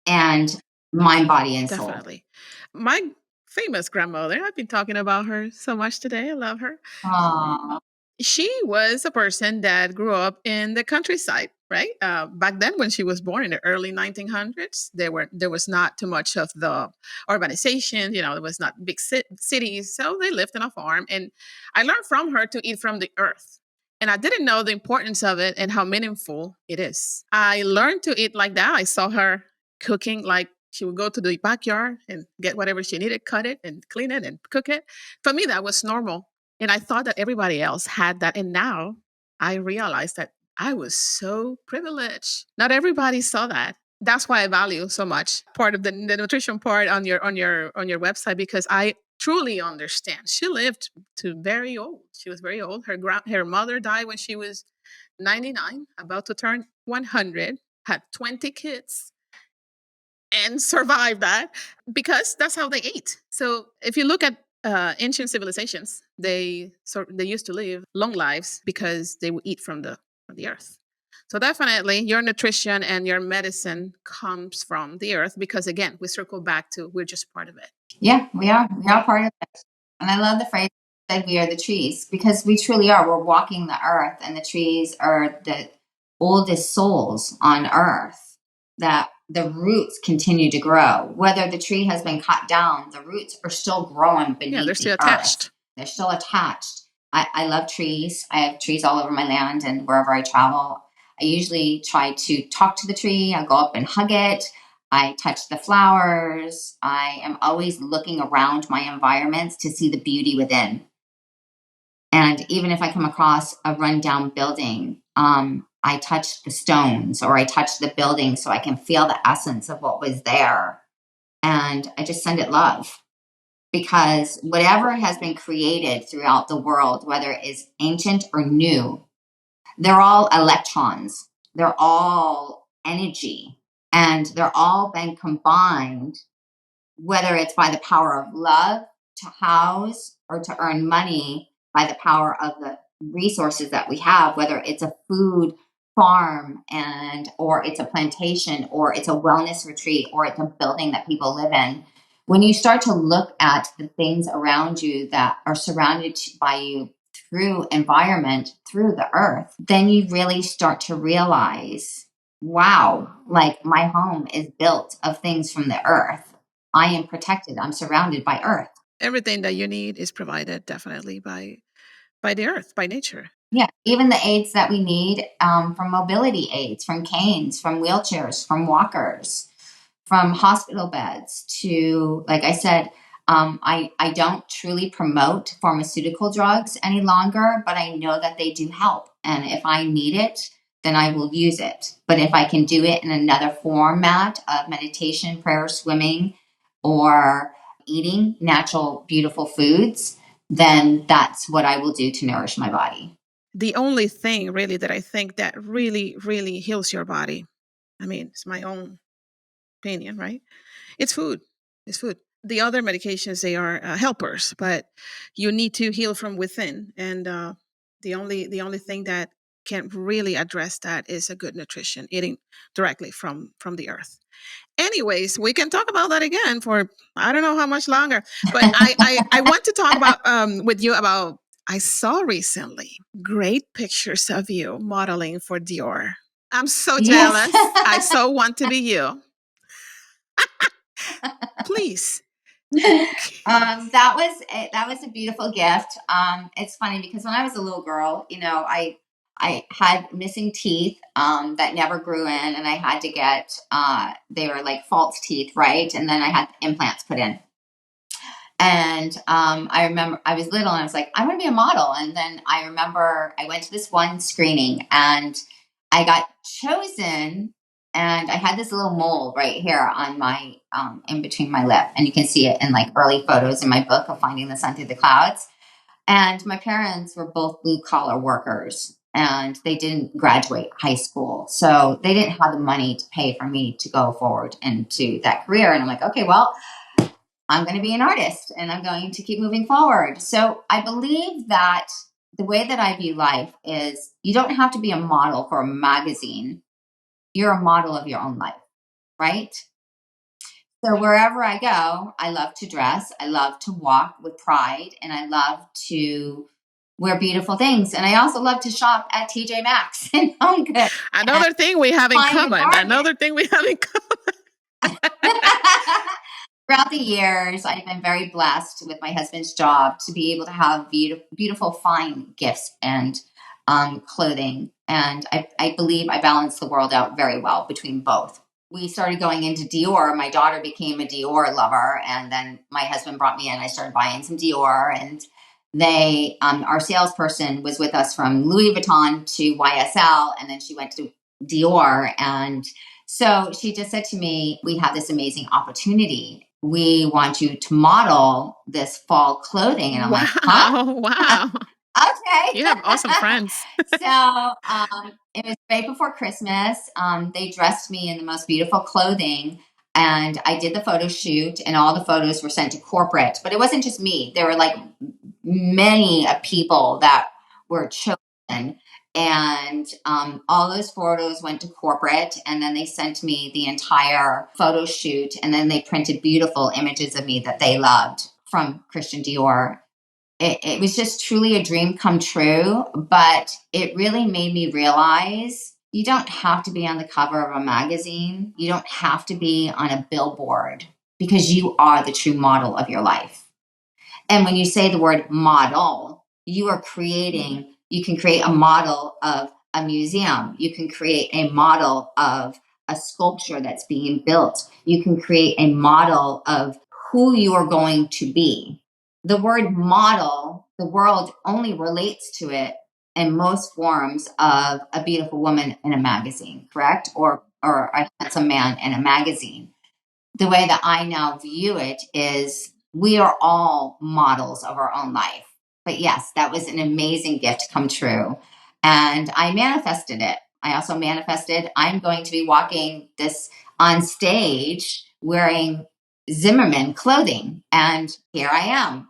and mind, body, and soul. Definitely. My famous grandmother, I've been talking about her so much today. I love her. Aww. She was a person that grew up in the countryside, right? Back then, when she was born in the early 1900s, there was not too much of the urbanization. There was not big cities, so they lived on a farm. And I learned from her to eat from the earth. And I didn't know the importance of it and how meaningful it is. I learned to eat like that. I saw her cooking, like she would go to the backyard and get whatever she needed, cut it and clean it and cook it. For me, that was normal. And I thought that everybody else had that. And now I realized that I was so privileged. Not everybody saw that. That's why I value so much part of the nutrition part on your website, because I truly understand. She lived to very old. She was very old. Her mother died when she was 99, about to turn 100, had 20 kids, and survived that because that's how they ate. So if you look at ancient civilizations, they used to live long lives because they would eat from the earth. So definitely, your nutrition and your medicine comes from the earth because, again, we circle back to we're just part of it. Yeah, we are. We are part of it. And I love the phrase that we are the trees because we truly are. We're walking the earth, and the trees are the oldest souls on earth that the roots continue to grow. Whether the tree has been cut down, the roots are still growing Yeah, they're beneath still the earth. attached. They're still attached. I love trees. I have trees all over my land, and wherever I travel, I usually try to talk to the tree. I go up and hug it. I touch the flowers. I am always looking around my environments to see the beauty within. And even if I come across a rundown building, I touch the stones or I touch the building so I can feel the essence of what was there. And I just send it love. because whatever has been created throughout the world, whether it is ancient or new, they're all electrons, they're all energy, and they're all been combined, whether it's by the power of love to house or to earn money by the power of the resources that we have, whether it's a food farm and or it's a plantation or it's a wellness retreat or it's a building that people live in. When you start to look at the things around you that are surrounded by you through environment, through the earth, then you really start to realize, wow, like my home is built of things from the earth. I am protected. I'm surrounded by earth. Everything that you need is provided definitely by the earth, by nature. Yeah, even the aids that we need, from mobility aids, from canes, from wheelchairs, from walkers, from hospital beds to, like I said, I don't truly promote pharmaceutical drugs any longer, but I know that they do help. And if I need it, then I will use it. But if I can do it in another format of meditation, prayer, swimming, or eating natural, beautiful foods, then that's what I will do to nourish my body. The only thing really that I think that really, really heals your body, I mean, it's my own opinion, right? It's food. It's food. The other medications, they are helpers, but you need to heal from within. And the only thing that can really address that is a good nutrition, eating directly from the earth. Anyways, we can talk about that again for I don't know how much longer. But I want to talk about with you about I saw recently great pictures of you modeling for Dior. I'm so Yes. jealous. I so want to be you. Please. That was a beautiful gift. It's funny because when I was a little girl, I had missing teeth that never grew in, and I had to get they were like false teeth, right? And then I had implants put in. And I remember I was little and I was like, I want to be a model. And then I remember I went to this one screening and I got chosen. And I had this little mole right here on my, in between my lip. And you can see it in like early photos in my book of Finding the Sun Through the Clouds. And my parents were both blue collar workers and they didn't graduate high school. So they didn't have the money to pay for me to go forward into that career. And I'm like, okay, well, I'm going to be an artist and I'm going to keep moving forward. So I believe that the way that I view life is you don't have to be a model for a magazine. You're a model of your own life, right? So wherever I go, I love to dress. I love to walk with pride and I love to wear beautiful things. And I also love to shop at TJ Maxx and Home Goods and Another thing we have in find a common. bargain. Another thing we have in common. Throughout the years, I've been very blessed with my husband's job to be able to have beautiful, fine gifts and clothing. And I believe I balance the world out very well between both. We started going into Dior. My daughter became a Dior lover. And then my husband brought me in. I started buying some Dior. And our salesperson was with us from Louis Vuitton to YSL. And then she went to Dior. And so she just said to me, we have this amazing opportunity. We want you to model this fall clothing. And I'm like, huh? Wow. Wow. Okay. You have awesome friends. So it was right before Christmas. They dressed me in the most beautiful clothing. And I did the photo shoot, and all the photos were sent to corporate. But it wasn't just me. There were like many people that were chosen. And all those photos went to corporate, and then they sent me the entire photo shoot, and then they printed beautiful images of me that they loved from Christian Dior. It was just truly a dream come true, but it really made me realize you don't have to be on the cover of a magazine. You don't have to be on a billboard because you are the true model of your life. And when you say the word model, you can create a model of a museum. You can create a model of a sculpture that's being built. You can create a model of who you are going to be. The word model, the world only relates to it in most forms of a beautiful woman in a magazine, correct? Or a handsome man in a magazine. The way that I now view it is We are all models of our own life. But yes, that was an amazing gift come true. And I manifested it. I also manifested I'm going to be walking this on stage wearing Zimmerman clothing. And here I am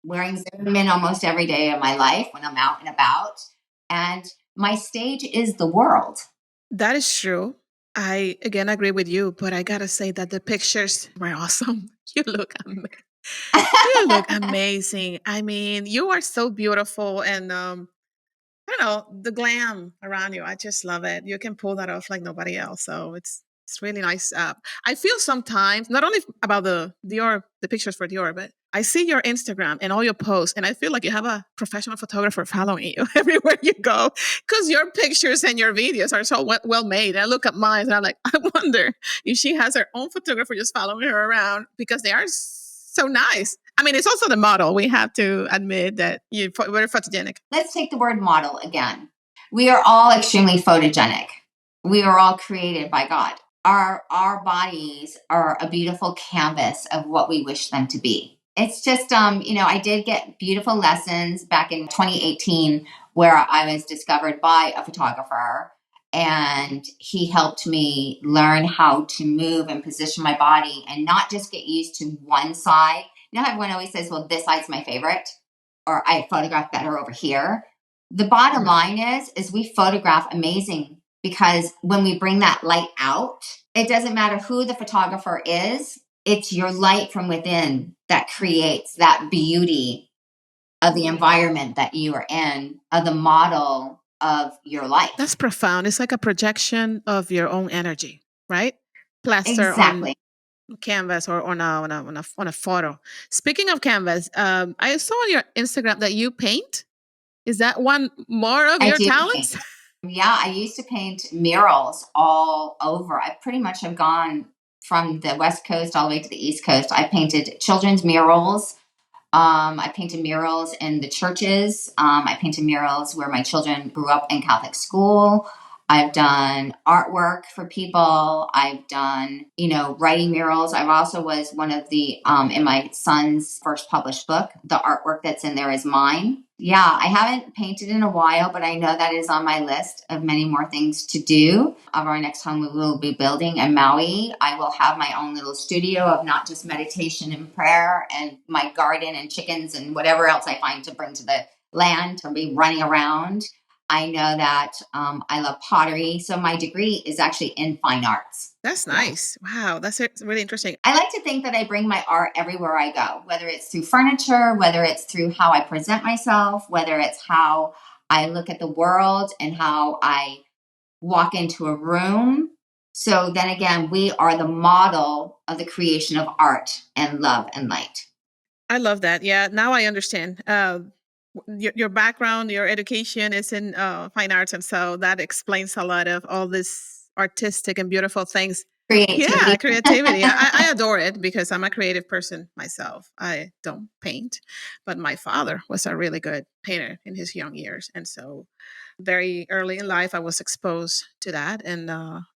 wearing Zimmerman almost every day of my life when I'm out and about. And my stage is the world. That is true. I again agree with you, but I gotta say that the pictures were awesome. You look amazing. I mean, you are so beautiful, and I don't know, the glam around you. I just love it. You can pull that off like nobody else. So it's really nice. I feel sometimes not only about the pictures for Dior, but I see your Instagram and all your posts, and I feel like you have a professional photographer following you everywhere you go because your pictures and your videos are so well made. I look at mine and I'm like, I wonder if she has her own photographer just following her around because they are so nice. I mean, it's also the model. We have to admit that you're very photogenic. Let's take the word model again. We are all extremely photogenic. We are all created by God. Our bodies are a beautiful canvas of what we wish them to be. It's just I did get beautiful lessons back in 2018 where I was discovered by a photographer, and he helped me learn how to move and position my body and not just get used to one side. You know how everyone always says, well, this side's my favorite, or I photograph better over here. The bottom line is we photograph amazing because when we bring that light out, it doesn't matter who the photographer is. It's your light from within that creates that beauty of the environment that you are in, of the model of your life. That's profound. It's like a projection of your own energy, right? Plaster on Exactly. canvas or on a photo. Speaking of canvas, I saw on your Instagram that you paint. Is that one more of I your do paint. talents? Yeah, I used to paint murals all over. I pretty much have gone from the West Coast all the way to the East Coast. I painted children's murals. I painted murals in the churches. I painted murals where my children grew up in Catholic school. I've done artwork for people. I've done, writing murals. I also was one of the, in my son's first published book, the artwork that's in there is mine. Yeah, I haven't painted in a while, but I know that is on my list of many more things to do. Of our next home we will be building in Maui, I will have my own little studio of not just meditation and prayer and my garden and chickens and whatever else I find to bring to the land to be running around. I know that I love pottery. So my degree is actually in fine arts. That's nice. Wow, that's really interesting. I like to think that I bring my art everywhere I go, whether it's through furniture, whether it's through how I present myself, whether it's how I look at the world and how I walk into a room. So then again, we are the model of the creation of art and love and light. I love that. Yeah, now I understand. Your background, your education is in fine arts, and so that explains a lot of all this artistic and beautiful things. Yeah, Creativity. creativity. I adore it because I'm a creative person myself. I don't paint, but my father was a really good painter in his young years, and so very early in life I was exposed to that, and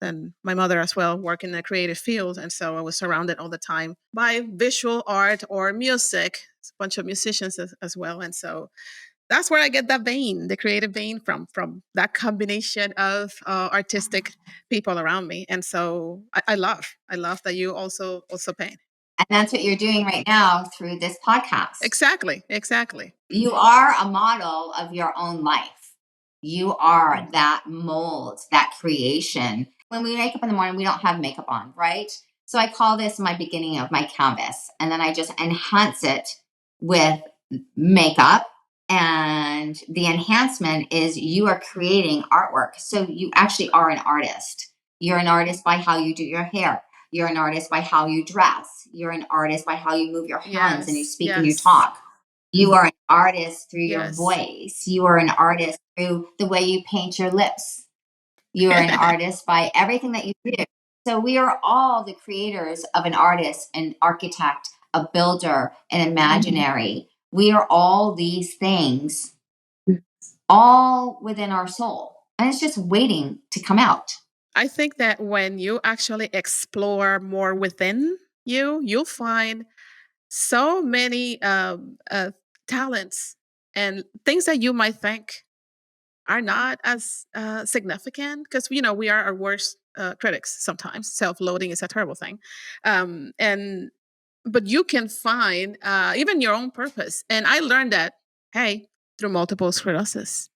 then my mother as well worked in the creative field, and so I was surrounded all the time by visual art or music. It's a bunch of musicians as well, and so that's where I get that vein, the creative vein, from that combination of artistic people around me. And so I love that you also paint. And that's what you're doing right now through this podcast. Exactly. You are a model of your own life. You are that mold, that creation. When we wake up in the morning, we don't have makeup on, right? So I call this my beginning of my canvas. And then I just enhance it with makeup. And the enhancement is you are creating artwork. So you actually are an artist. You're an artist by how you do your hair. You're an artist by how you dress. You're an artist by how you move your hands and you speak and you talk. You are an artist through your Yes. voice. You are an artist through the way you paint your lips. You are an artist by everything that you do. So we are all the creators of an artist, an architect, a builder, an imaginary. We are all these things, all within our soul. And it's just waiting to come out. I think that when you actually explore more within you, you'll find so many talents and things that you might think are not as significant, because we are our worst critics sometimes. Self-loathing is a terrible thing, and but you can find even your own purpose. And I learned that, hey, through multiple sclerosis,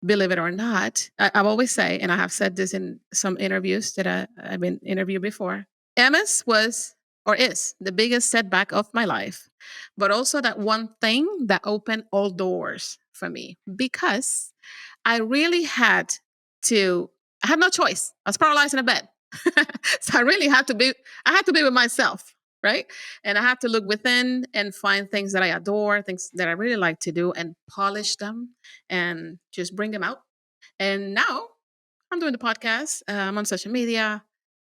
believe it or not. I've always say, and I have said this in some interviews that I've been interviewed before, MS was or is the biggest setback of my life, but also that one thing that opened all doors for me, because I really had I had no choice. I was paralyzed in a bed. So I had to be with myself, right? And I had to look within and find things that I adore, things that I really like to do, and polish them and just bring them out. And now I'm doing the podcast. I'm on social media.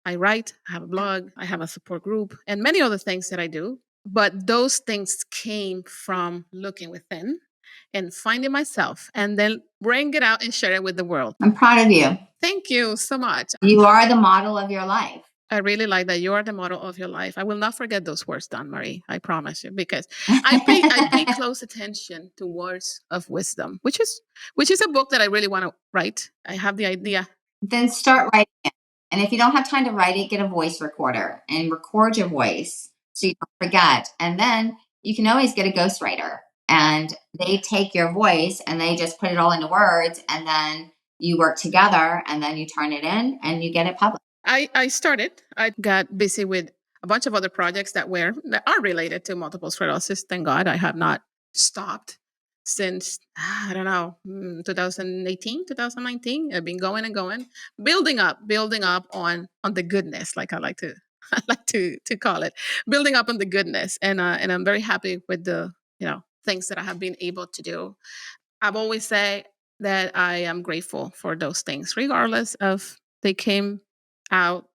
I write, I have a blog, I have a support group, and many other things that I do. But those things came from looking within and finding myself, and then bring it out and share it with the world. I'm proud of you. Thank you so much. You are the model of your life. I really like that you are the model of your life. I will not forget those words, Dawnmarie. I promise you, because I pay close attention to words of wisdom, which is a book that I really want to write. I have the idea. Then start writing it. And if you don't have time to write it, get a voice recorder and record your voice so you don't forget. And then you can always get a ghostwriter, and they take your voice and they just put it all into words, and then you work together, and then you turn it in and you get it published. I got busy with a bunch of other projects that are related to multiple sclerosis. Thank God I have not stopped since, I don't know, 2018, 2019. I've been going and going, building up on the goodness, like I like to I like to call it, building up on the goodness. And I'm very happy with the things that I have been able to do. I've always say that I am grateful for those things, regardless of they came out,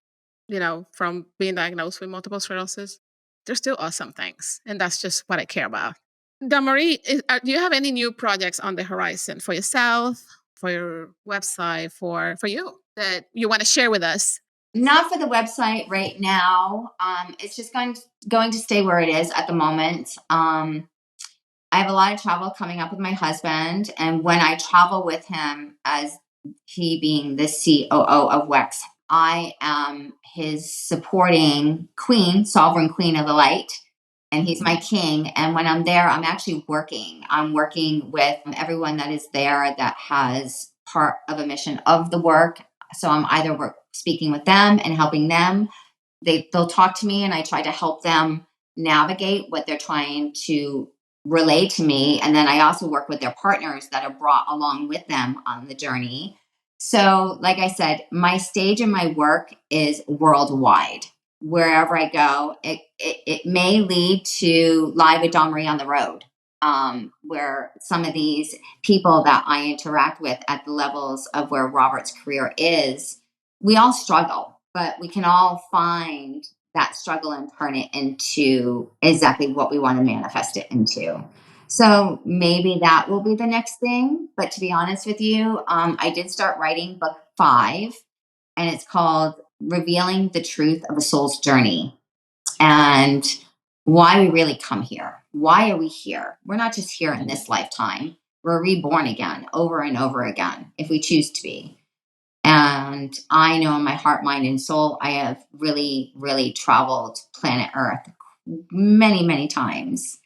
from being diagnosed with multiple sclerosis. They're still awesome things, and that's just what I care about. Dawnmarie, do you have any new projects on the horizon for yourself, for your website, for you that you want to share with us? Not for the website right now. It's just going to stay where it is at the moment. I have a lot of travel coming up with my husband, and when I travel with him, as he being the COO of WEX, I am his supporting queen, sovereign queen of the light, and he's my king. And when I'm there, I'm actually working. I'm working with everyone that is there that has part of a mission of the work. So I'm either speaking with them and helping them. They'll talk to me, and I try to help them navigate what they're trying to relay to me. And then I also work with their partners that are brought along with them on the journey. So, like I said, my stage and my work is worldwide. Wherever I go, it may lead to live with Dawnmarie on the road, where some of these people that I interact with at the levels of where Robert's career is, we all struggle, but we can all find that struggle and turn it into exactly what we want to manifest it into. So maybe that will be the next thing. But to be honest with you, I did start writing book 5, and it's called Revealing the Truth of a Soul's Journey, and why we really come here. Why are we here? We're not just here in this lifetime. We're reborn again, over and over again, if we choose to be. And I know in my heart, mind, and soul, I have really, really traveled planet Earth many, many times.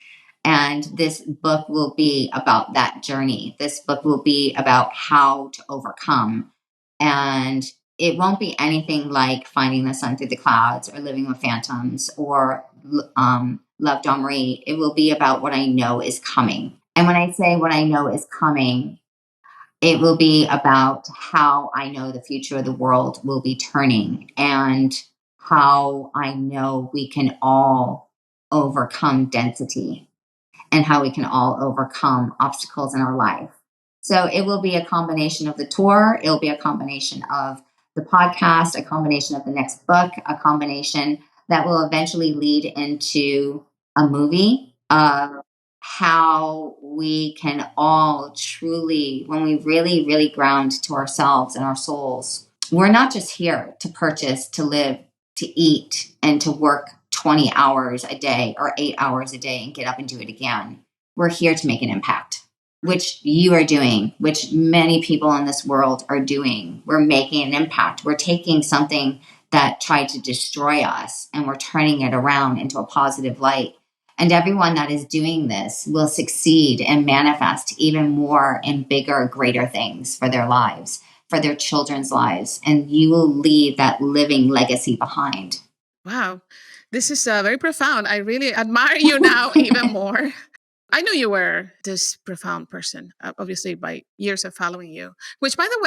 And this book will be about that journey. This book will be about how to overcome. And it won't be anything like Finding the Sun Through the Clouds or Living with Phantoms or Love Dawnmarie. It will be about what I know is coming. And when I say what I know is coming, it will be about how I know the future of the world will be turning, and how I know we can all overcome density, and how we can all overcome obstacles in our life. So it will be a combination of the tour. It'll be a combination of the podcast, a combination of the next book, a combination that will eventually lead into a movie of how we can all truly, when we really, really ground to ourselves and our souls, we're not just here to purchase, to live, to eat, and to work 20 hours a day or 8 hours a day and get up and do it again. We're here to make an impact, which you are doing, which many people in this world are doing. We're making an impact. We're taking something that tried to destroy us and we're turning it around into a positive light. And everyone that is doing this will succeed and manifest even more and bigger, greater things for their lives, for their children's lives. And you will leave that living legacy behind. Wow. This is very profound. I really admire you now even more. I knew you were this profound person, obviously by years of following you. Which, by the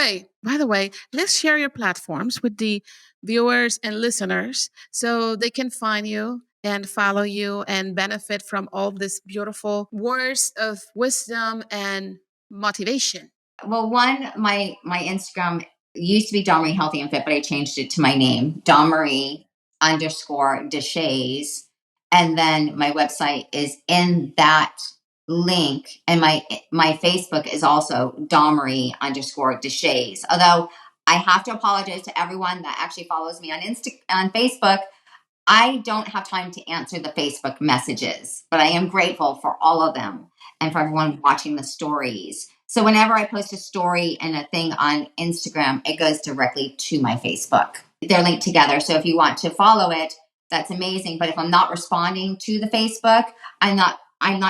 way, let's share your platforms with the viewers and listeners so they can find you and follow you and benefit from all this beautiful words of wisdom and motivation. Well, one, my Instagram used to be Dawnmarie Healthy and Fit, but I changed it to my name, Dawnmarie_Deshaies. And then my website is in that link. And my Facebook is also Dawnmarie_Deshaies. Although I have to apologize to everyone that actually follows me on Facebook. I don't have time to answer the Facebook messages, but I am grateful for all of them and for everyone watching the stories. So whenever I post a story and a thing on Instagram, it goes directly to my Facebook. They're linked together. So if you want to follow it, that's amazing. But if I'm not responding to the Facebook, I'm not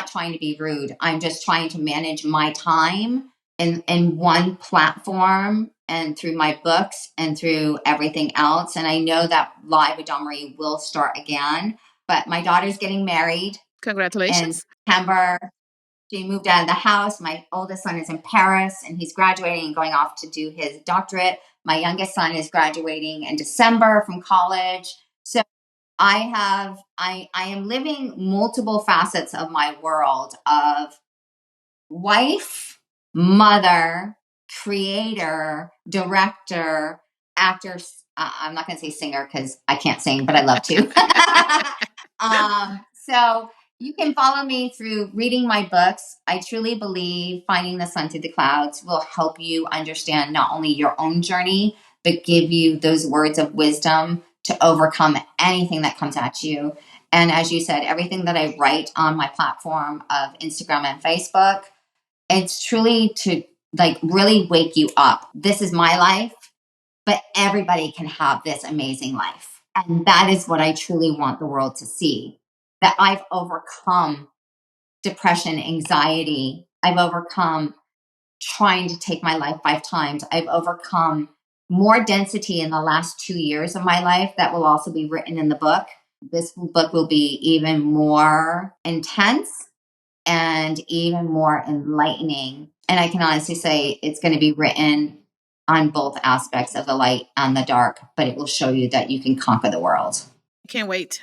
trying to be rude. I'm just trying to manage my time in one platform and through my books and through everything else. And I know that Live with Dawnmarie will start again. But my daughter's getting married in Congratulations. September. She moved out of the house. My oldest son is in Paris and he's graduating and going off to do his doctorate. My youngest son is graduating in December from college. So I am living multiple facets of my world of wife, mother, creator, director, actor. I'm not going to say singer because I can't sing, but I love to. So you can follow me through reading my books. I truly believe Finding the Sun Through the Clouds will help you understand not only your own journey, but give you those words of wisdom to overcome anything that comes at you. And as you said, everything that I write on my platform of Instagram and Facebook, it's truly to like really wake you up. This is my life, but everybody can have this amazing life. And that is what I truly want the world to see, that I've overcome depression, anxiety. I've overcome trying to take my life 5 times. I've overcome more density in the last 2 years of my life that will also be written in the book. This book will be even more intense and even more enlightening. And I can honestly say it's going to be written on both aspects of the light and the dark, but it will show you that you can conquer the world. Can't wait.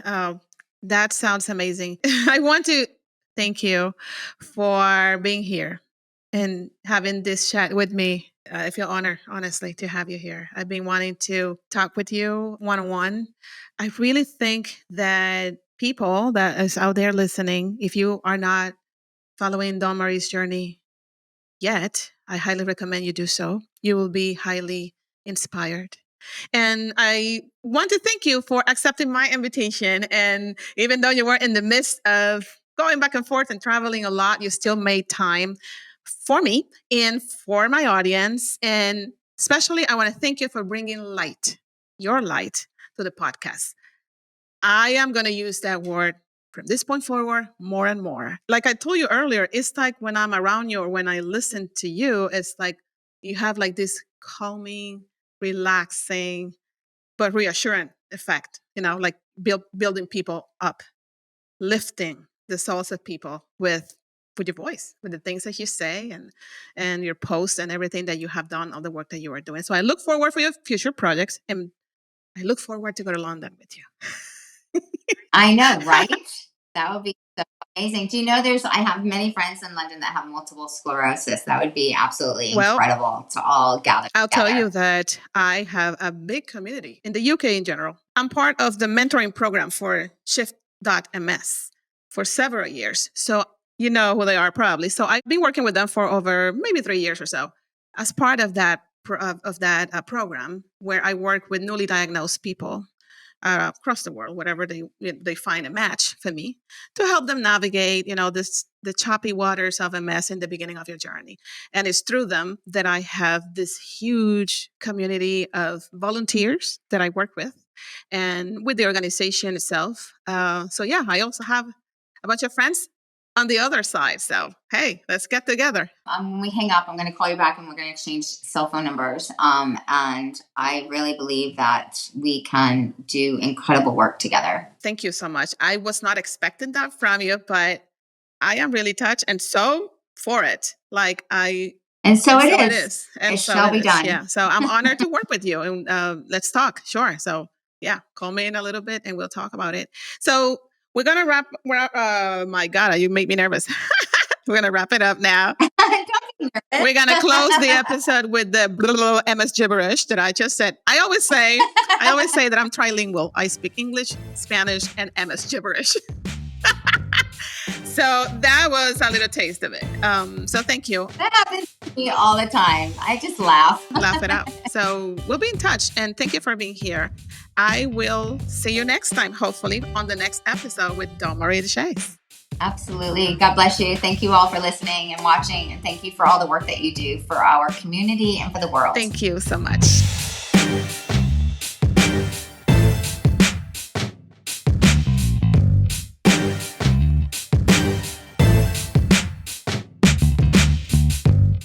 That sounds amazing. I want to thank you for being here and having this chat with me. I feel honored, honestly, to have you here. I've been wanting to talk with you one on one. I really think that people that is out there listening, if you are not following Dawnmarie's journey yet, I highly recommend you do so. You will be highly inspired. And I want to thank you for accepting my invitation. And even though you were in the midst of going back and forth and traveling a lot, you still made time for me and for my audience. And especially, I want to thank you for bringing light, your light, to the podcast. I am going to use that word from this point forward more and more. Like I told you earlier, it's like when I'm around you or when I listen to you, it's like you have like this calming, relaxing, but reassuring effect, like building people up, lifting the souls of people with your voice, with the things that you say and your posts and everything that you have done, all the work that you are doing. So I look forward for your future projects and I look forward to go to London with you. I know, right? That would be so amazing. Do you know I have many friends in London that have multiple sclerosis. That would be absolutely Well, incredible to all gather I'll tell you together. that I have a big community in the UK in general. I'm part of the mentoring program for Shift.ms for several years. So you know who they are probably. So I've been working with them for over maybe 3 years or so as part of that program where I work with newly diagnosed people across the world, whatever they find a match for me, to help them navigate, the choppy waters of a mess in the beginning of your journey. And it's through them that I have this huge community of volunteers that I work with, and with the organization itself. So yeah, I also have a bunch of friends on the other side. So hey, let's get together. When we hang up, I'm going to call you back and we're going to exchange cell phone numbers. And I really believe that we can do incredible work together. Thank you so much. I was not expecting that from you, but I am really touched and so for it. And so it it is. is. And It so shall it be is. done. Yeah. So I'm honored to work with you, and let's talk. Sure. So yeah, call me in a little bit and we'll talk about it. So we're gonna wrap. My God, you make me nervous. We're gonna wrap it up now. We're gonna close the episode with the MS gibberish that I just said. I always say that I'm trilingual. I speak English, Spanish, and MS gibberish. So that was a little taste of it. So thank you. That happens to me all the time. I just laugh. Laugh it out. So we'll be in touch, and thank you for being here. I will see you next time, hopefully, on the next episode with Dawnmarie Deshaies. Absolutely. God bless you. Thank you all for listening and watching, and thank you for all the work that you do for our community and for the world. Thank you so much.